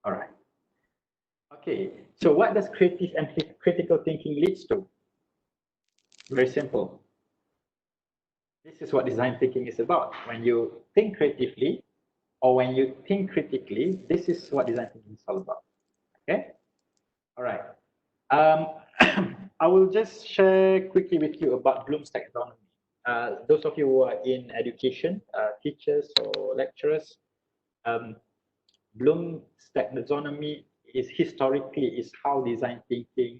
All right. Okay, so what does creative and critical thinking leads to? Very simple. This is what design thinking is about. When you think creatively or when you think critically, this is what design thinking is all about. Okay? All right. I will just share quickly with you about Bloom's taxonomy. Those of you who are in education, teachers or lecturers, um, Bloom's taxonomy is historically is how design thinking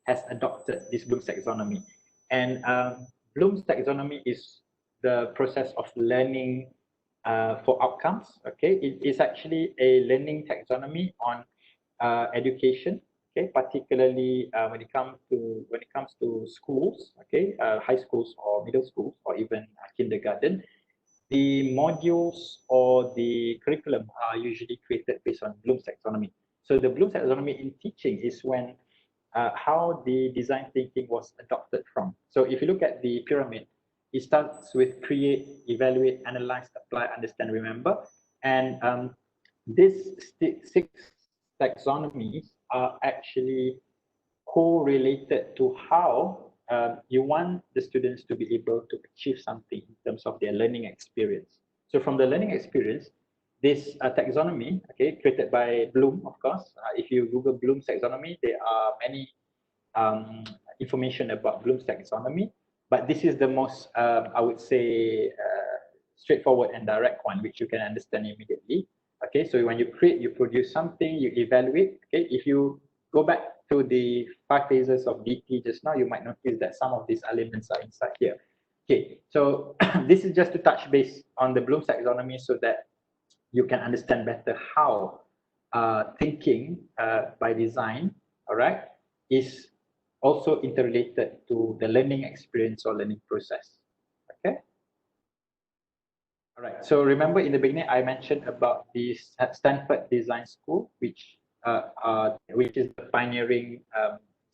has adopted this Bloom's taxonomy. And Bloom's taxonomy is the process of learning for outcomes. Okay, it is actually a learning taxonomy on education. Okay, particularly when it comes to schools. Okay, high schools or middle schools or even kindergarten. The modules or the curriculum are usually created based on Bloom's taxonomy. So the Bloom's taxonomy in teaching is when how the design thinking was adopted from. So if you look at the pyramid, it starts with create, evaluate, analyze, apply, understand, remember. And these six taxonomies are actually correlated to how you want the students to be able to achieve something in terms of their learning experience. So from the learning experience, this taxonomy, okay, created by Bloom, of course. If you Google Bloom's taxonomy, there are many information about Bloom's taxonomy, but this is the most, I would say, straightforward and direct one, which you can understand immediately. Okay, so when you create, you produce something, you evaluate. Okay, if you go back to the 5 phases of DT just now, you might notice that some of these elements are inside here. Okay, so this is just to touch base on the Bloom's taxonomy so that you can understand better how thinking by design, all right, is also interrelated to the learning experience or learning process. Okay. All right. So remember in the beginning, I mentioned about the Stanford Design School, which is the pioneering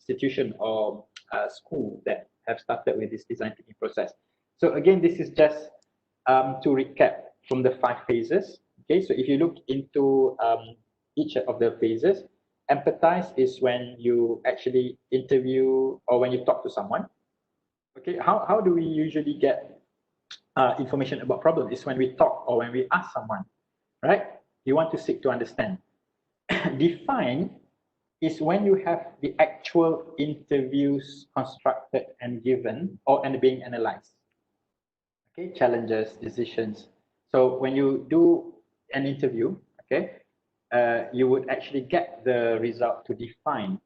institution or school that have started with this design thinking process. So again, this is just to recap from the 5 phases. Okay. So if you look into each of the phases, empathize is when you actually interview or when you talk to someone. Okay. How do we usually get information about problems is when we talk or when we ask someone, right? You want to seek to understand. Define is when you have the actual interviews constructed and given or and being analyzed. Okay, challenges, decisions. So when you do an interview, okay, you would actually get the result to define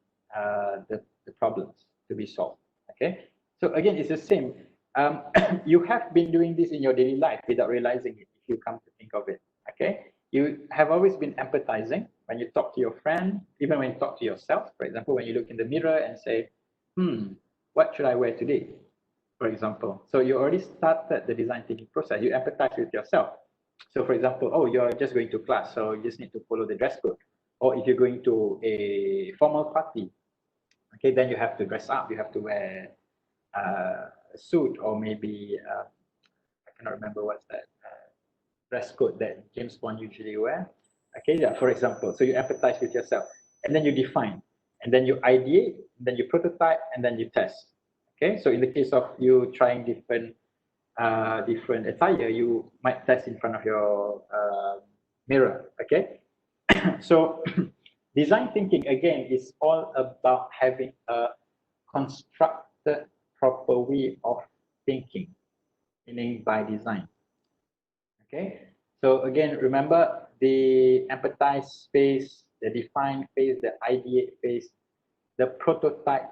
the problems to be solved. Okay, so again, it's the same. You have been doing this in your daily life without realizing it, if you come to think of it. Okay, you have always been empathizing when you talk to your friend, even when you talk to yourself. For example, when you look in the mirror and say, what should I wear today? For example, so you already started the design thinking process. You empathize with yourself. So for example, oh, you're just going to class, so you just need to follow the dress code. Or if you're going to a formal party, okay, then you have to dress up. You have to wear a suit or maybe, I cannot remember what's that dress code that James Bond usually wear. Okay, yeah, for example. So you empathize with yourself and then you define and then you ideate, then you prototype and then you test. Okay, so in the case of you trying different attire, you might test in front of your mirror. Okay, so design thinking again is all about having a constructed proper way of thinking, meaning by design. Okay, so again, remember the empathize phase, the define phase, the ideate phase, the prototype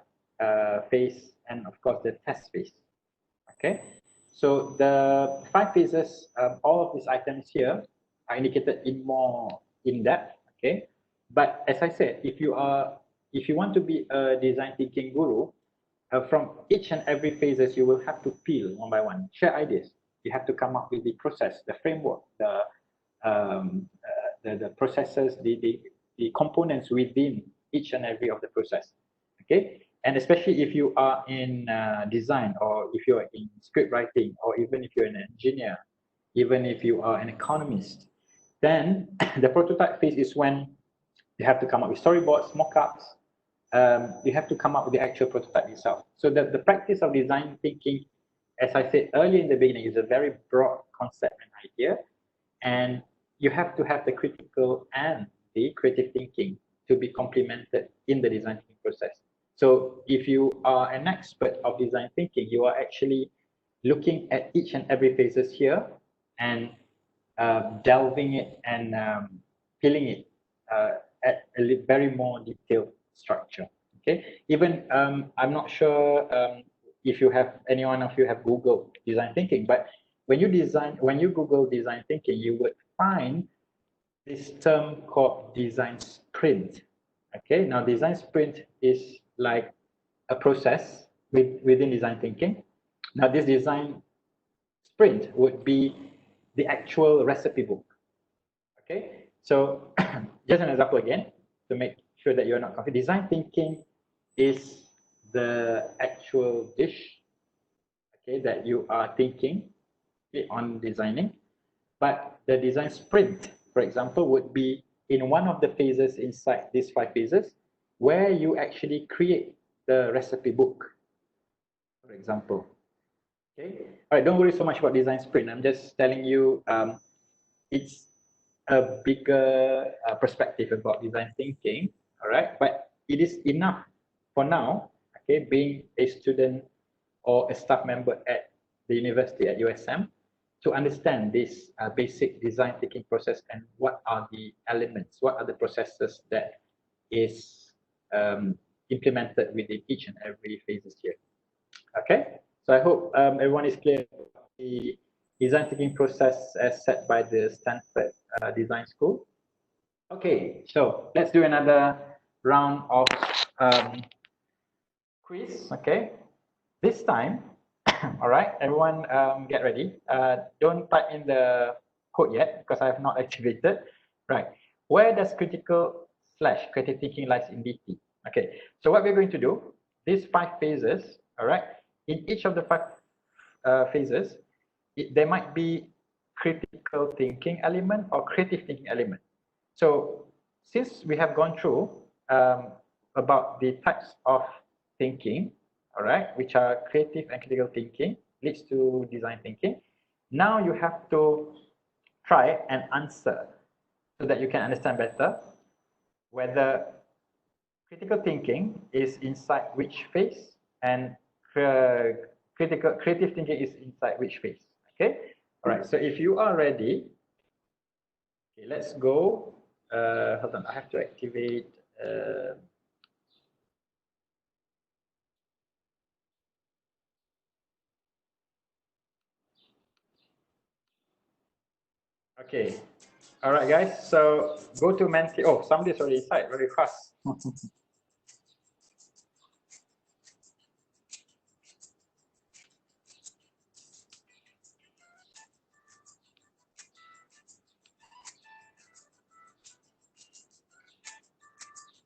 phase, and of course the test phase. Okay, so the 5 phases, all of these items here are indicated in more in depth. Okay, but as I said, if you want to be a design thinking guru, from each and every phases, you will have to peel one by one, share ideas. You have to come up with the process, the framework, the processes, the components within each and every of the process. Okay, and especially if you are in design or if you're in script writing or even if you're an engineer, even if you are an economist, then the prototype phase is when you have to come up with storyboards, mock-ups. You have to come up with the actual prototype itself. So the practice of design thinking, as I said earlier in the beginning, is a very broad concept and idea. And you have to have the critical and the creative thinking to be complemented in the design thinking process. So if you are an expert of design thinking, you are actually looking at each and every phases here and delving it and peeling it at a very more detailed structure. Okay, even I'm not sure if you have, any one of you have Googled design thinking, but when you Google design thinking, you would find this term called design sprint. Okay, now design sprint is like a process within design thinking. Now this design sprint would be the actual recipe book. Okay, so just an example again to make sure that you're not confused. Design thinking is the actual dish, okay, that you are thinking on designing, but the design sprint, for example, would be in one of the phases inside these 5 phases where you actually create the recipe book, for example. Okay, all right, don't worry so much about design sprint. I'm just telling you it's a bigger perspective about design thinking, all right, but it is enough for now, okay, being a student or a staff member at the university at USM to understand this basic design thinking process and what are the elements, what are the processes that is implemented within each and every phases here. Okay, so I hope everyone is clear about the design thinking process as set by the Stanford Design School. Okay, so let's do another round of quiz. Okay, this time, all right, everyone get ready. Don't type in the code yet because I have not activated. Right, where does critical / creative thinking lies in DT? Okay, so what we're going to do, these 5 phases, all right, in each of the 5 phases, there might be critical thinking element or creative thinking element. So since we have gone through about the types of thinking, all right, which are creative and critical thinking leads to design thinking, now you have to try and answer so that you can understand better whether critical thinking is inside which phase and creative thinking is inside which phase. Okay, all right, so if you are ready, okay, let's go. Hold on, I have to activate okay, all right guys, so go to Menti. Oh, somebody's already inside very fast.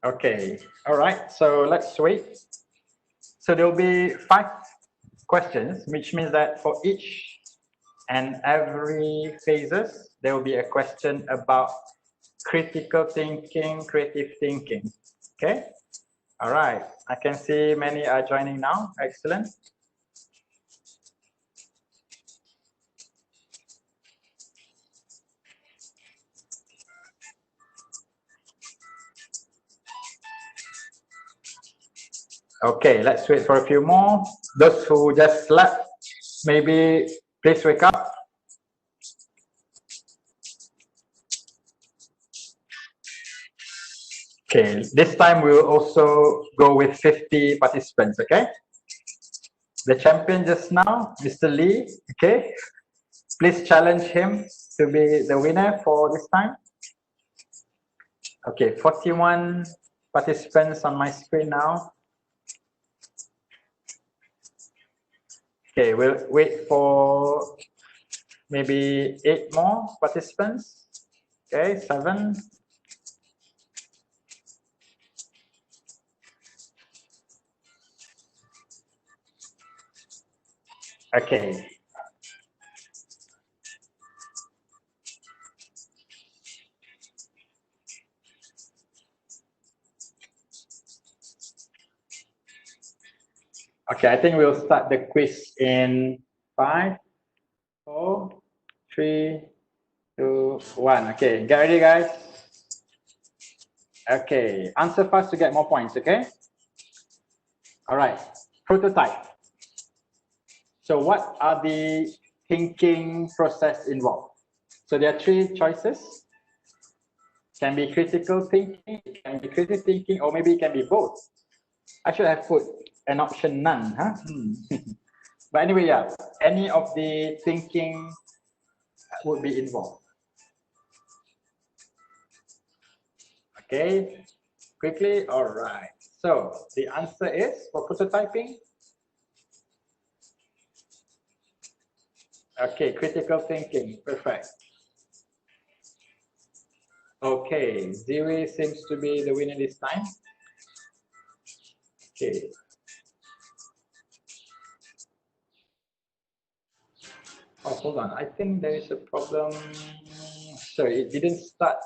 Okay, all right, so let's wait. So there will be 5 questions, which means that for each and every phases, there will be a question about critical thinking, creative thinking. Okay, all right, I can see many are joining now. Excellent. Okay, let's wait for a few more. Those who just slept, maybe please wake up. Okay, this time we will also go with 50 participants, okay? The champion just now, Mr. Lee, okay? Please challenge him to be the winner for this time. Okay, 41 participants on my screen now. Okay, we'll wait for maybe 8 more participants. Okay, 7. Okay. Okay, I think we'll start the quiz in 5, 4, 3, 2, 1. Okay, get ready, guys. Okay, answer fast to get more points, okay? All right, prototype. So what are the thinking process involved? So there are three choices. Can be critical thinking, it can be creative thinking, or maybe it can be both. I should have put an option none, huh? But anyway, yeah, any of the thinking would be involved. Okay, quickly, all right. So the answer is for prototyping. Okay, critical thinking, perfect. Okay, Ziwi seems to be the winner this time. Okay. Oh, hold on. I think there is a problem. Sorry, it didn't start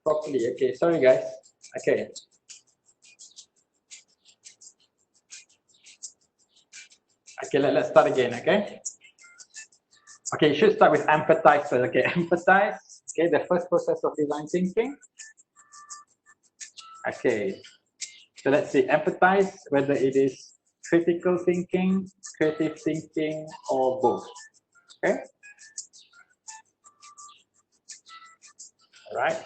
properly. Okay, sorry guys. Okay. Okay, let's start again, okay? Okay, you should start with empathize first. Okay, empathize. Okay, the first process of design thinking. Okay, so let's see, empathize, whether it is critical thinking, creative thinking, or both. Okay. All right.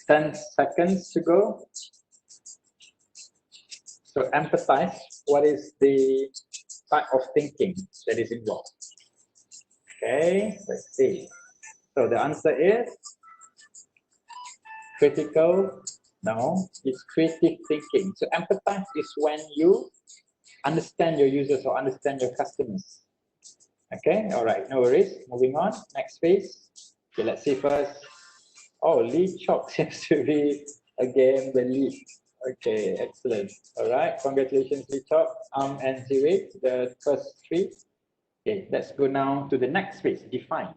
10 seconds to go. So empathize, what is the type of thinking that is involved? Okay, let's see. So the answer is critical. No, it's creative thinking. So empathize is when you understand your users or understand your customers. Okay, all right, no worries. Moving on, next phase. Okay, let's see first. Oh, lead chop seems to be again the lead. Okay, excellent. All right, congratulations, lead chop. And Ziwi, the first three. Okay, let's go now to the next phase, define.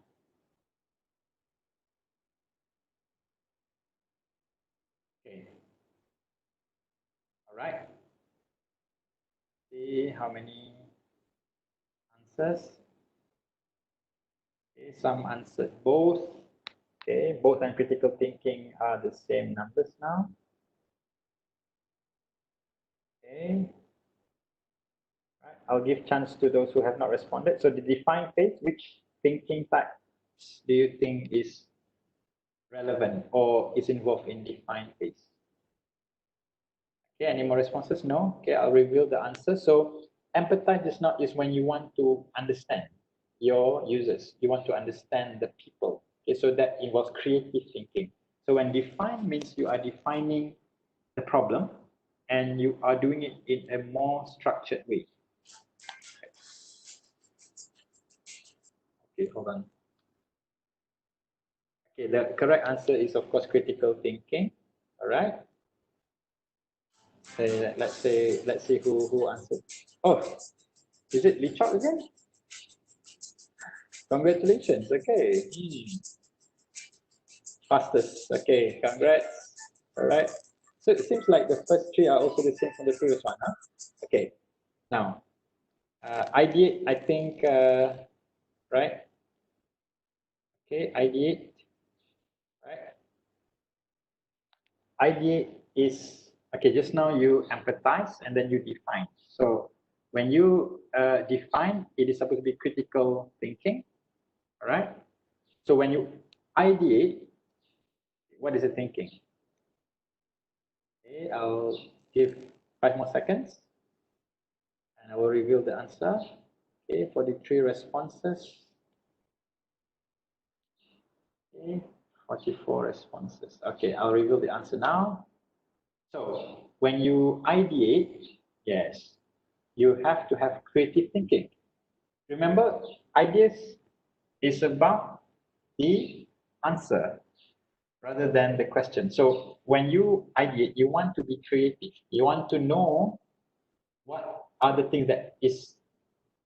Okay. All right. See how many answers. Okay, some answered both. Okay, both and critical thinking are the same numbers now. Okay. Right. I'll give chance to those who have not responded. So the define phase, which thinking type do you think is relevant or is involved in define phase? Okay, any more responses? No? Okay, I'll reveal the answer. So empathize is when you want to understand your users. You want to understand the people. Okay, so that involves creative thinking. So when define means you are defining the problem and you are doing it in a more structured way. Okay, hold on. Okay, the correct answer is of course critical thinking. All right. Let's see who answered. Oh, is it Lee Chok again? Congratulations. Okay. Fastest. Okay, congrats. All right. So it seems like the first three are also the same from the previous one, huh? Okay. Now, ideate, I think, right? Okay, ideate, right? Ideate is, okay, just now you empathize and then you define. So when you define, it is supposed to be critical thinking, all right? So when you ideate, what is it thinking? Okay, I'll give 5 more seconds and I will reveal the answer. Okay, for the three responses. Okay, 44 responses. Okay, I'll reveal the answer now. So when you ideate, yes, you have to have creative thinking. Remember, ideas is about the answer rather than the question. So when you ideate, you want to be creative. You want to know what are the things that is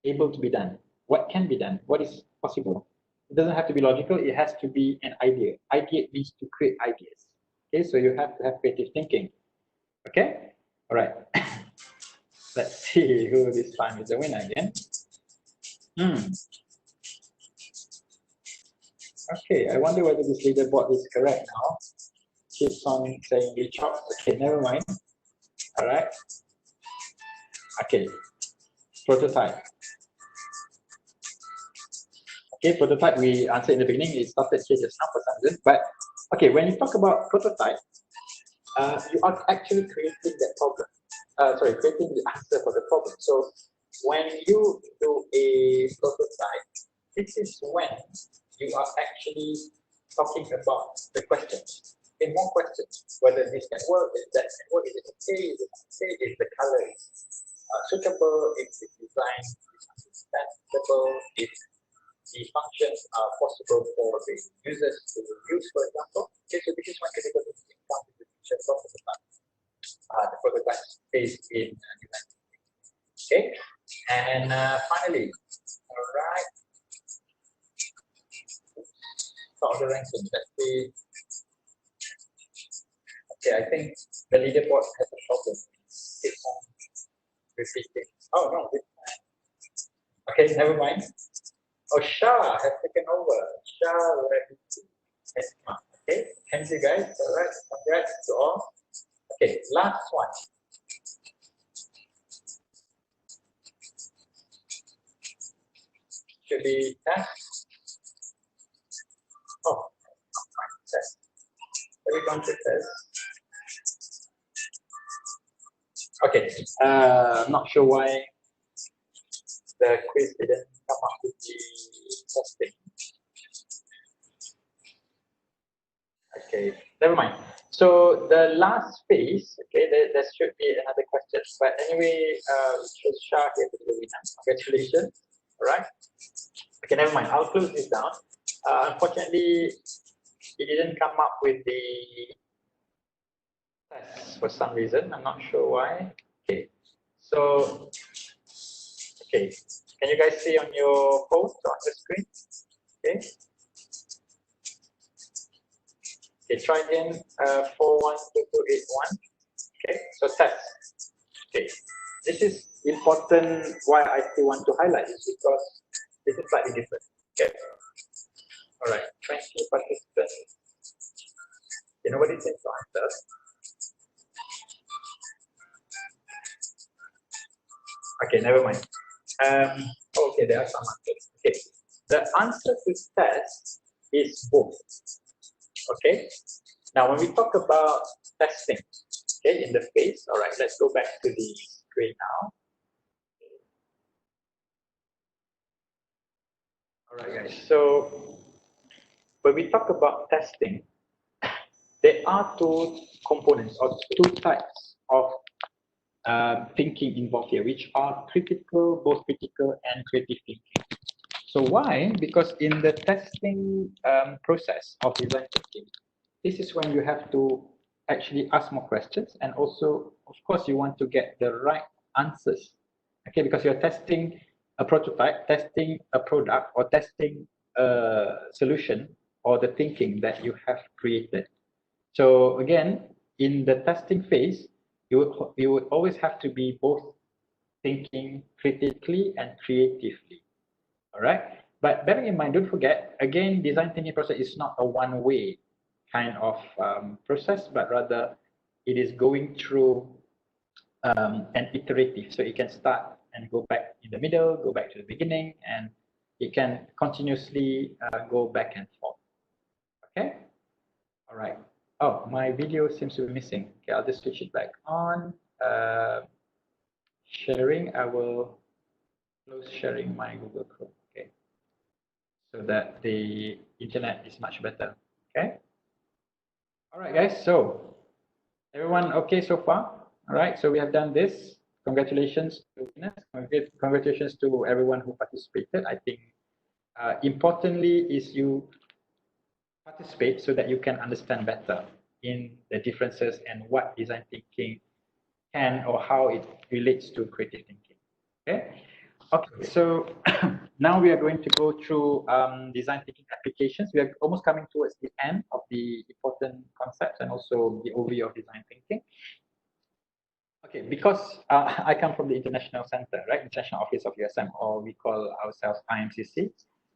able to be done, what can be done, what is possible. It doesn't have to be logical, it has to be an idea. Idea means to create ideas. Okay, so you have to have creative thinking. Okay, all right. Let's see who this time is the winner again. Okay, I wonder whether this leaderboard is correct now. Keeps on saying we chopped. Okay, never mind. All right. Okay, prototype. Okay, prototype we answered in the beginning. It started here just now for some reason. But okay, when you talk about prototype, you are actually creating that problem. Creating the answer for the problem. So when you do a prototype, this is when you are actually talking about the questions. Okay, more questions. Whether this can work, if that can work, is it okay, is it okay, is the color suitable, if the design is understandable, if the functions are possible for the users to use, for example. Okay, so this is one critical thinking comes into the picture from the prototype phase in design. Okay, and finally, all right, start the ranking. Let's see. Okay, I think the leaderboard has a problem. It's on repeating. Oh no. Okay, never mind. Oh, Shah has taken over. Shah ready to okay, thank you guys. All right, congrats to all. Okay, last one. Should be test. Oh, test. Everyone to test. Okay, not sure why the quiz didn't come up with the testing. Okay, never mind. So the last phase, okay, there should be another question. But anyway, Shah here to the winner. Congratulations. All right. Okay, never mind. I'll close this down. Unfortunately, it didn't come up with the test for some reason. I'm not sure why. Okay. So, okay. Can you guys see on your phones on the screen? Okay. Okay, try again. 412281. Okay, so test. Okay, this is important. Why I still want to highlight is because this is slightly different. Okay, all right, 20 participants. Okay, nobody seems to answer. Okay, never mind. Okay, there are some answers. Okay, the answer to test is both. Okay, now when we talk about testing, okay, in the phase, all right, let's go back to the screen now. All right, guys. So when we talk about testing, there are two components or two types of thinking involved here, which are critical, both critical and creative thinking. So why? Because in the testing process of design thinking, this is when you have to actually ask more questions, and also, of course, you want to get the right answers. Okay, because you're testing a prototype, testing a product, or testing a solution or the thinking that you have created. So again, in the testing phase, you would always have to be both thinking critically and creatively. All right. But bearing in mind, don't forget, again, design thinking process is not a one-way kind of process, but rather it is going through an iterative. So it can start and go back in the middle, go back to the beginning, and it can continuously go back and forth. Okay. All right. Oh, my video seems to be missing. Okay, I'll just switch it back on. Sharing, I will close sharing my Google Chrome. Okay, so that the internet is much better. Okay. All right, guys. So everyone okay so far? All right. So we have done this. Congratulations to winners. Congratulations to everyone who participated. I think importantly is you participate so that you can understand better in the differences and what design thinking can or how it relates to creative thinking. Okay. Okay, so now we are going to go through design thinking applications. We are almost coming towards the end of the important concepts and also the overview of design thinking. Okay, because I come from the International Center, right? International Office of USM, or we call ourselves IMCC,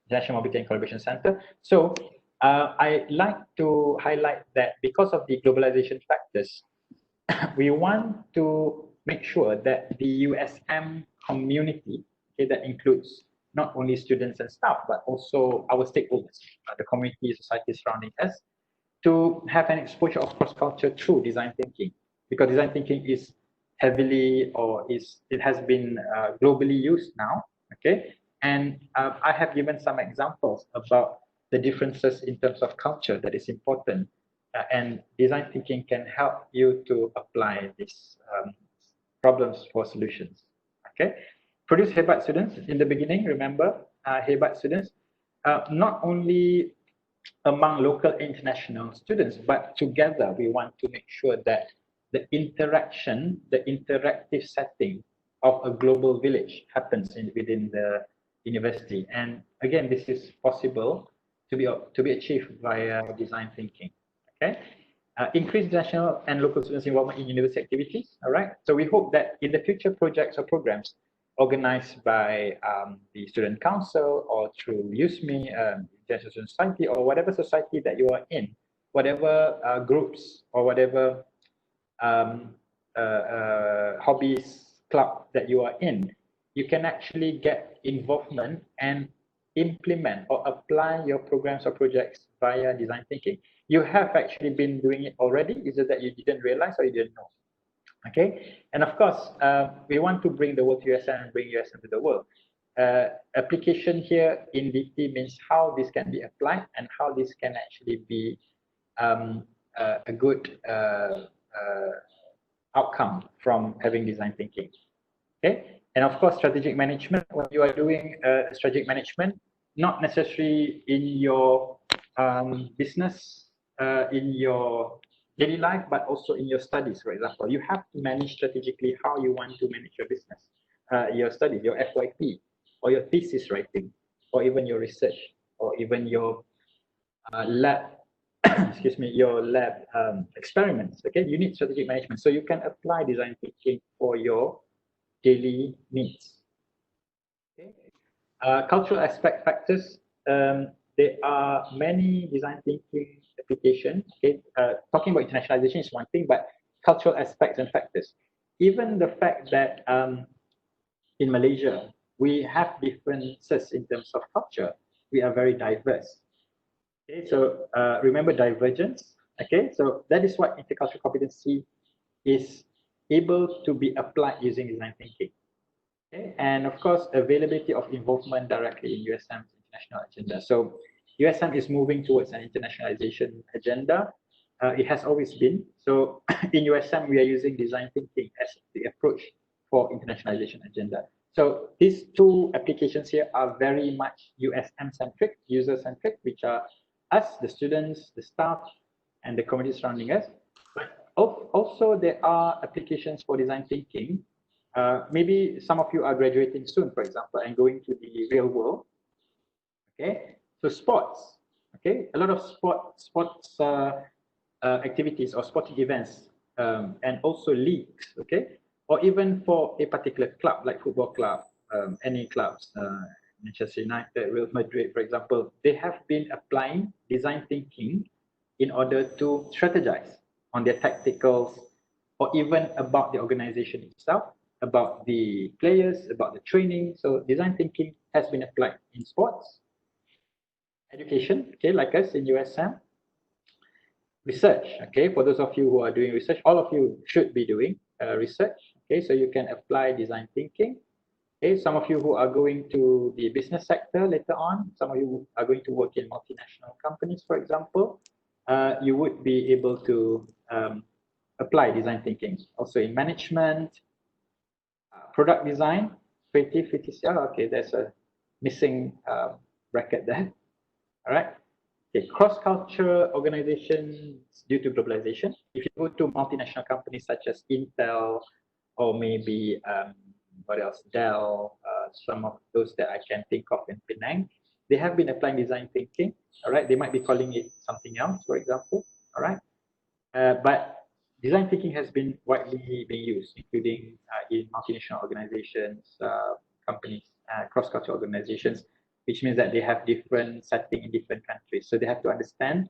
International Mobility and Collaboration Center. So I like to highlight that because of the globalization factors, we want to make sure that the USM community, okay, that includes not only students and staff, but also our stakeholders, the community, society surrounding us, to have an exposure of cross-culture through design thinking, because design thinking is heavily, or it has been globally used now, okay? And I have given some examples about the differences in terms of culture that is important, and design thinking can help you to apply these problems for solutions, okay? Produce hebat students in the beginning, remember, hebat students, not only among local and international students, but together we want to make sure that the interaction, the interactive setting of a global village happens within the university. And again, this is possible to be achieved via design thinking. Okay, increase national and local students' involvement in university activities. All right, so we hope that in the future projects or programs organized by the student council or through USME, International Student Society, or whatever society that you are in, whatever groups or whatever hobbies club that you are in, you can actually get involvement and implement or apply your programs or projects via design thinking. You have actually been doing it already, is it that you didn't realize or you didn't know? Okay, and of course, we want to bring the world to USM and bring USM to the world. Application here in DT means how this can be applied and how this can actually be a good outcome from having design thinking. Okay, and of course, strategic management. When you are doing strategic management, not necessarily in your business, in your daily life, but also in your studies, for example. You have to manage strategically how you want to manage your business, your studies, your FYP, or your thesis writing, or even your research, or even your lab, excuse me, your lab experiments. Okay, you need strategic management. So you can apply design thinking for your daily needs. Okay. Cultural aspect factors. There are many design thinking applications. Okay. Talking about internationalization is one thing, but cultural aspects and factors. Even the fact that in Malaysia, we have differences in terms of culture. We are very diverse. Okay, so remember divergence. Okay, so that is what intercultural competency is able to be applied using design thinking. Okay, and of course, availability of involvement directly in USM's international agenda. So USM is moving towards an internationalization agenda. It has always been. So in USM, we are using design thinking as the approach for internationalization agenda. So these two applications here are very much USM-centric, user-centric, which are us, the students, the staff, and the community surrounding us. But also there are applications for design thinking. Maybe some of you are graduating soon, for example, and going to the real world. Okay, so sports. Okay, a lot of sports activities or sporting events, and also leagues. Okay, or even for a particular club like football club, any clubs, Manchester United, Real Madrid, for example, they have been applying design thinking in order to strategize on their tacticals, or even about the organization itself, about the players, about the training. So design thinking has been applied in sports, education, okay, like us in USM, research, okay, for those of you who are doing research, all of you should be doing research, okay, so you can apply design thinking. Okay, some of you who are going to the business sector later on, some of you are going to work in multinational companies, for example, you would be able to apply design thinking. Also in management, product design, creative, okay, there's a missing bracket there. All right. Okay, cross-cultural organizations due to globalization. If you go to multinational companies such as Intel, or maybe what else, Dell, some of those that I can think of in Penang, they have been applying design thinking. All right, they might be calling it something else, for example. All right, but design thinking has been widely being used, including in multinational organizations, companies, cross-cultural organizations, which means that they have different setting in different countries. So they have to understand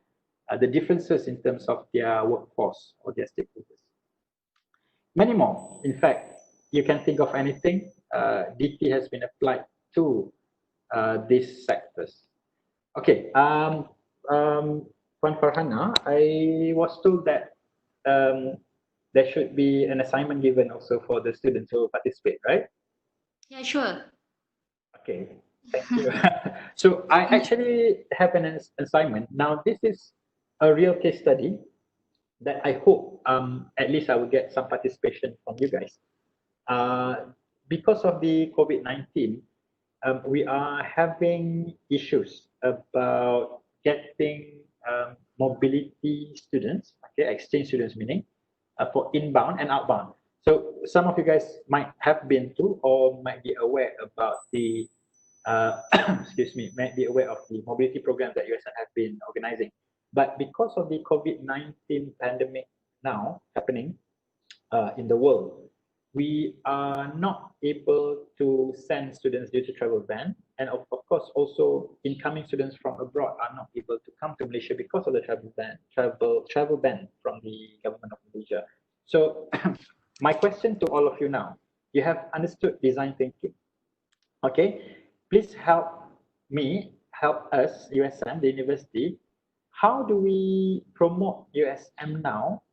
the differences in terms of their workforce or their stakeholders. many more. In fact, you can think of anything. DT has been applied to these sectors. Okay, Puan Farhana, I was told that there should be an assignment given also for the students who participate, right? Yeah, sure. Okay, thank you. So I actually have an assignment. Now, this is a real case study that I hope at least I will get some participation from you guys. Because of the COVID-19, we are having issues about getting mobility students, okay, exchange students meaning, for inbound and outbound. So some of you guys might have been to or might be aware about the, excuse me, might be aware of the mobility programs that USM have been organizing. But because of the COVID-19 pandemic now happening in the world, we are not able to send students due to travel ban, and of course also incoming students from abroad are not able to come to Malaysia because of the travel ban from the government of Malaysia. So my question to all of you now, you have understood design thinking, okay? Please help me, help us, USM, the university. How do we promote USM now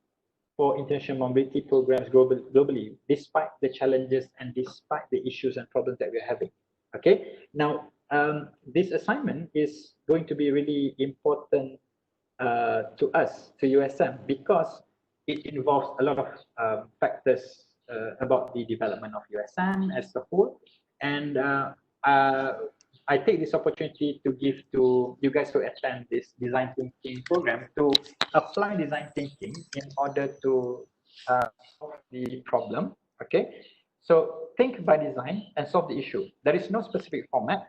for international mobility programs globally, despite the challenges and despite the issues and problems that we're having? Okay, now this assignment is going to be really important to us, to USM, because it involves a lot of factors about the development of USM as a whole. And I take this opportunity to give to you guys to attend this design thinking program to apply design thinking in order to solve the problem. Okay, so think by design and solve the issue. There is no specific format,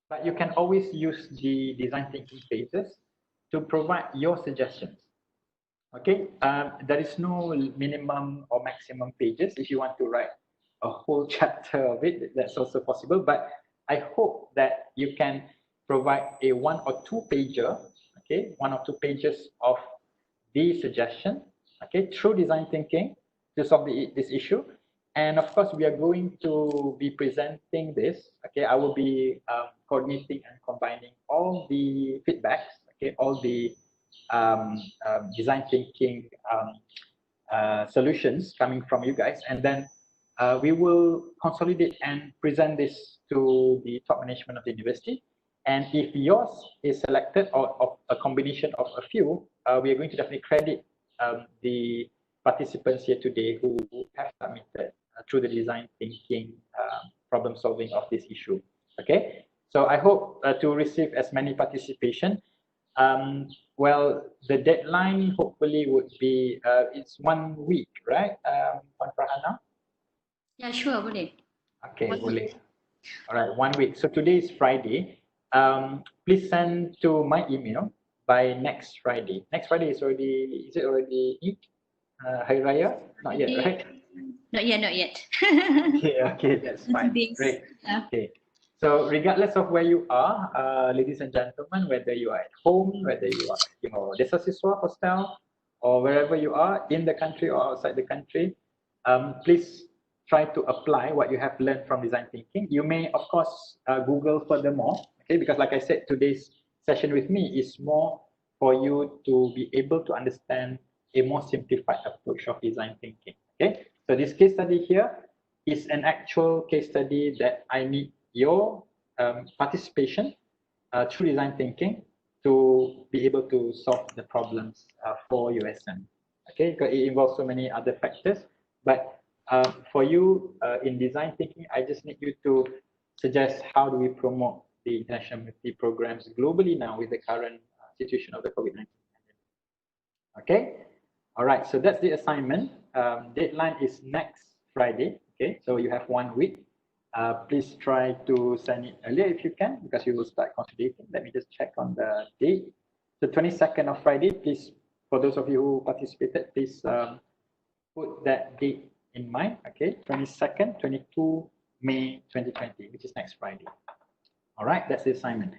but you can always use the design thinking phases to provide your suggestions. Okay, there is no minimum or maximum pages. If you want to write a whole chapter of it, that's also possible. But I hope that you can provide a 1 or 2 pager, okay, 1 or 2 pages of the suggestion, okay, through design thinking to solve this issue. And of course, we are going to be presenting this. Okay, I will be coordinating and combining all the feedbacks, okay, all the design thinking solutions coming from you guys, and then we will consolidate and present this to the top management of the university. And if yours is selected or of a combination of a few, we are going to definitely credit the participants here today who have submitted through the design thinking problem solving of this issue. Okay, so I hope to receive as many participation. Well, the deadline hopefully would be it's 1 week, right, Puan Farhana? Yeah, sure, boleh. Okay, boleh. All right, 1 week. So today is Friday. Please send to my email by next Friday. Next Friday is already, is it already Eid? Hari Raya? Not yet, right? Not yet, not yet. Okay, that's fine. Great. Okay. So regardless of where you are, ladies and gentlemen, whether you are at home, whether you are at your desa siswa hostel, or wherever you are in the country or outside the country, please try to apply what you have learned from design thinking. You may, of course, Google furthermore, okay? Because like I said, today's session with me is more for you to be able to understand a more simplified approach of design thinking, okay? So this case study here is an actual case study that I need your participation through design thinking to be able to solve the problems for USM. Okay, because it involves so many other factors. But for you in design thinking, I just need you to suggest how do we promote the international mobility programs globally now with the current situation of the COVID-19 pandemic. Okay, all right, so that's the assignment. Deadline is next Friday. Okay, so you have 1 week. Please try to send it earlier if you can, because we will start consolidating. Let me just check on the date. The 22nd of Friday, please, for those of you who participated, please put that date in mind. Okay, 22nd, 22 May 2020, which is next Friday. All right, that's the assignment.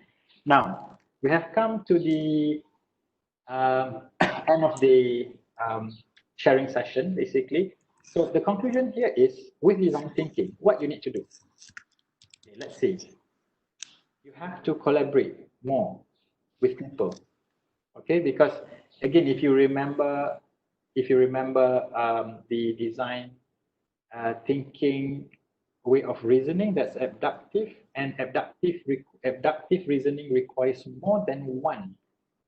Now, we have come to the end of the sharing session, basically. So the conclusion here is, with design thinking, what you need to do. Okay, let's see. You have to collaborate more with people. Okay, because again, if you remember the design thinking way of reasoning, that's abductive, and abductive reasoning requires more than one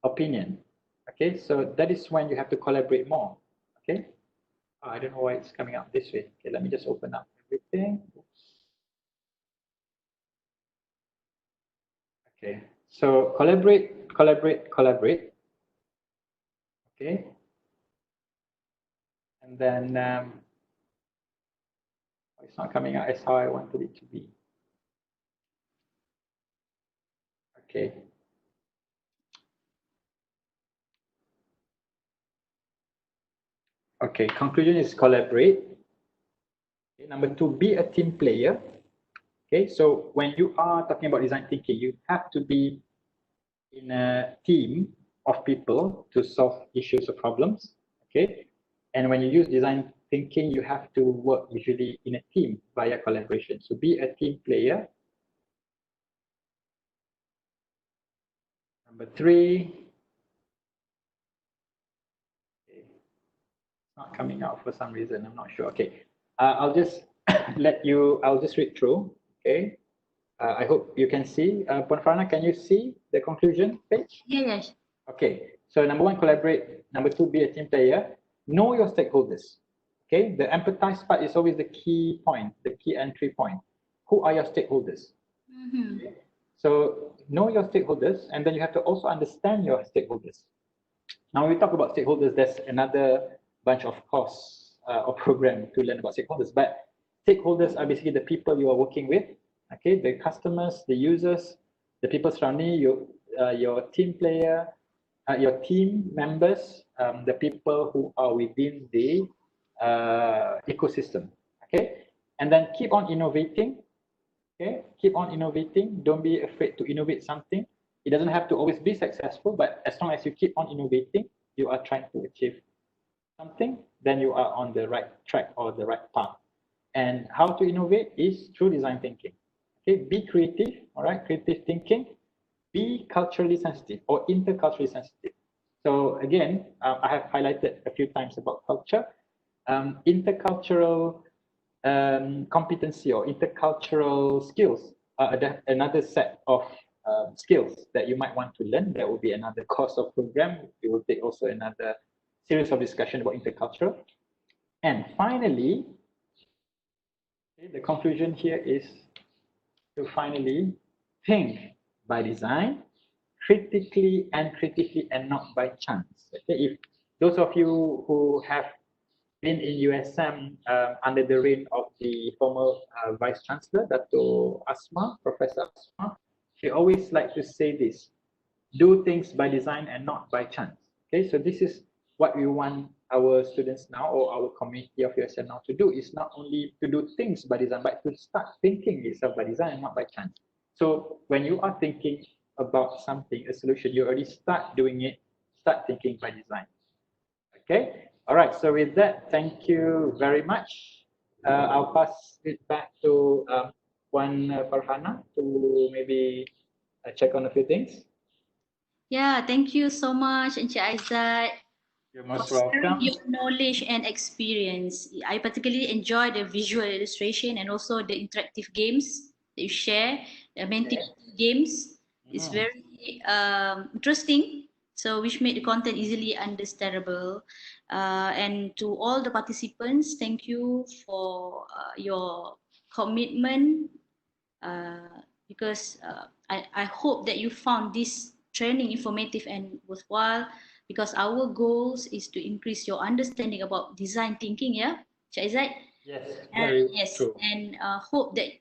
opinion. Okay, so that is when you have to collaborate more. Okay, I don't know why it's coming out this way. Okay, let me just open up everything. Okay, so collaborate. Okay, and then it's not coming out as how I wanted it to be. Okay. Okay, conclusion is collaborate. Okay, number two, be a team player. Okay, so when you are talking about design thinking, you have to be in a team of people to solve issues or problems. Okay, and when you use design thinking, you have to work usually in a team via collaboration. So be a team player. Number three, okay, it's not coming out for some reason. I'm not sure. Okay, I'll just I'll just read through. Okay. I hope you can see. Puan Farhana, can you see the conclusion page? Yes. Okay, so number one, collaborate. Number two, be a team player. Know your stakeholders. Okay, the empathize part is always the key point, the key entry point. Who are your stakeholders? Okay. So know your stakeholders, and then you have to also understand your stakeholders. Now, when we talk about stakeholders, there's another bunch of course or program to learn about stakeholders. But stakeholders are basically the people you are working with. Okay, the customers, the users, the people surrounding you, your team player, your team members, the people who are within the ecosystem. Okay, and then keep on innovating. Okay, keep on innovating. Don't be afraid to innovate something. It doesn't have to always be successful, but as long as you keep on innovating, you are trying to achieve something, then you are on the right track or the right path. And how to innovate is through design thinking. Okay, be creative, all right, creative thinking. Be culturally sensitive or interculturally sensitive. So again, I have highlighted a few times about culture. Intercultural competency or intercultural skills are another set of skills that you might want to learn. That will be another course of program. We will take also another series of discussion about intercultural. And finally, okay, the conclusion here is to finally think by design, critically and not by chance. Okay, if those of you who have been in USM under the reign of the former Vice Chancellor, Dato Asma, Professor Asma, she always liked to say this: do things by design and not by chance. Okay, so this is what we want our students now or our community of USM now to do, is not only to do things by design, but to start thinking itself by design and not by chance. So when you are thinking about something, a solution, you already start doing it, start thinking by design. Okay, all right, so with that, thank you very much. I'll pass it back to Puan Farhana to maybe check on a few things. Yeah, thank you so much, Encik Aizat, You're for most sharing welcome. your knowledge and experience. I particularly enjoy the visual illustration and also the interactive games that you share, the Mentimeter games. It's very interesting, so which made the content easily understandable. And to all the participants, thank you for your commitment, because I hope that you found this training informative and worthwhile, because our goals is to increase your understanding about design thinking, yeah, Cik Aizat? Yes, very Yes, true. and hope that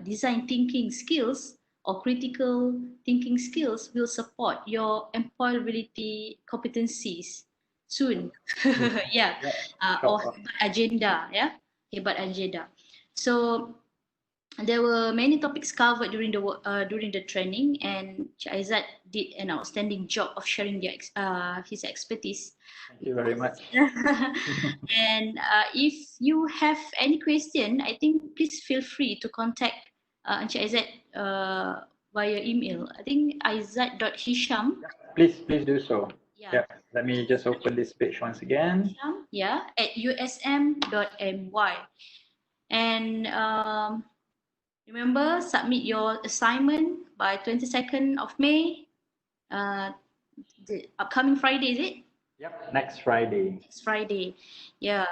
design thinking skills or critical thinking skills will support your employability competencies soon. Yeah, Yeah, or inshallah. hebat agenda, yeah, hebat agenda. So there were many topics covered during the training, and Encik Aizat did an outstanding job of sharing his expertise. Thank you very much. And if you have any question, I think please feel free to contact Encik Aizat via email. I think aizat.hisham. Please do so. Yeah. Let me just open this page once again. Hisham, yeah, at usm.my. And remember, submit your assignment by 22nd of May. The upcoming Friday, is it? Yep, next Friday. Next Friday. Yeah.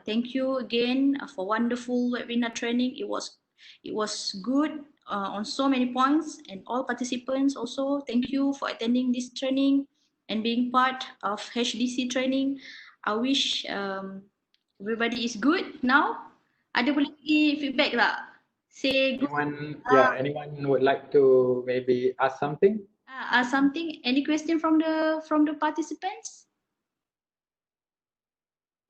Thank you again for wonderful webinar training. It was good on so many points, and all participants also. Thank you for attending this training and being part of HDC training. I wish everybody is good now. Ada boleh bagi feedback tak? Say good. Anyone would like to maybe ask something? Something. Any question from the participants?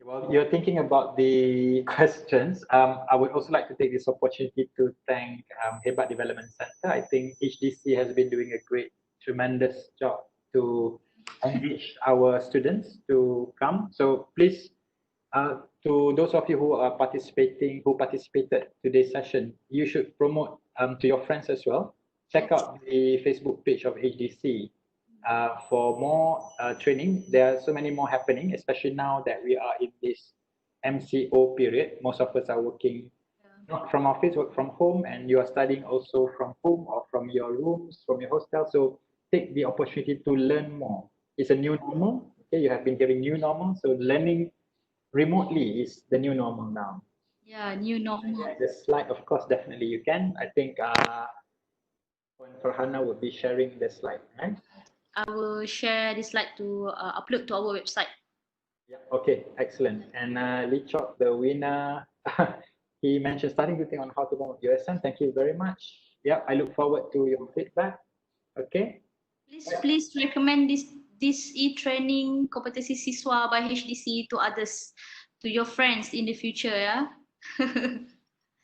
Well, you're thinking about the questions. I would also like to take this opportunity to thank Hebat Development Center. I think HDC has been doing a tremendous job to engage our students to come. So please, to those of you who participated today's session, you should promote to your friends as well. Check out the Facebook page of HDC. For more training. There are so many more happening, especially now that we are in this MCO period. Most of us are working not from office, work from home, and you are studying also from home or from your rooms, from your hostel. So take the opportunity to learn more. It's a new normal. Okay, you have been hearing new normal. So learning remotely is the new normal now. Yeah, new normal. The slide, of course, definitely you can. I think Farhana would be sharing the slide, right? I will share this slide to upload to our website. Yeah. Okay. Excellent. And Lee Chok, the winner, he mentioned starting to think on how to promote USM. Thank you very much. Yeah, I look forward to your feedback. Okay. Please recommend this e-training kompetensi siswa by HDC to others, to your friends in the future. Yeah.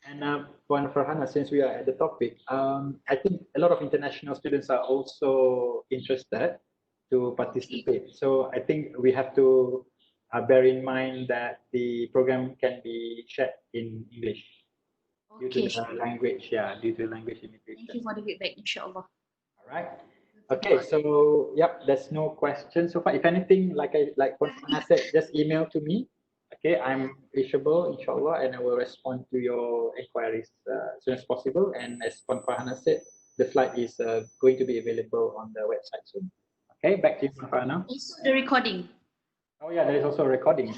And for Farhana, since we are at the topic, I think a lot of international students are also interested to participate. So I think we have to bear in mind that the program can be shared in English due to the language, due to language limitation. Thank you for the feedback, inshallah. All right. Okay, so yep, there's no questions so far. If anything, like Farhana said, just email to me. Okay, I'm reachable, inshallah, and I will respond to your inquiries as soon as possible. And as Farhana said, the slide is going to be available on the website soon. Okay, back to you, Farhana. Also the recording. Oh yeah, there is also a recording.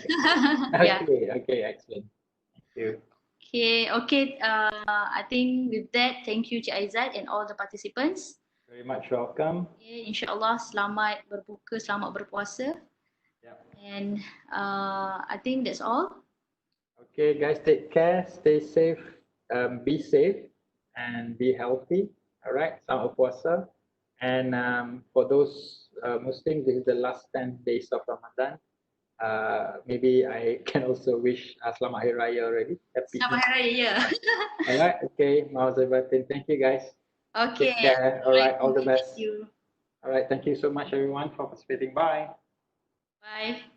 Yeah. Okay, excellent. Thank you. Okay. I think with that, thank you Cik Aizat and all the participants. Very much welcome. Okay, insyaAllah selamat berbuka, selamat berpuasa. Yeah. And I think that's all. Okay, guys, take care, stay safe, be safe, and be healthy. All right, selamat puasa. And for those Muslims, this is the last 10 days of Ramadan. Maybe I can also wish Selamat Hari Raya already. Happy Selamat Hari Raya, yeah. All right, okay, Ma'azabatin. Thank you, guys. Okay. Take care. All right, all the best. Thank you. All right, thank you so much, everyone, for participating. Bye. Bye.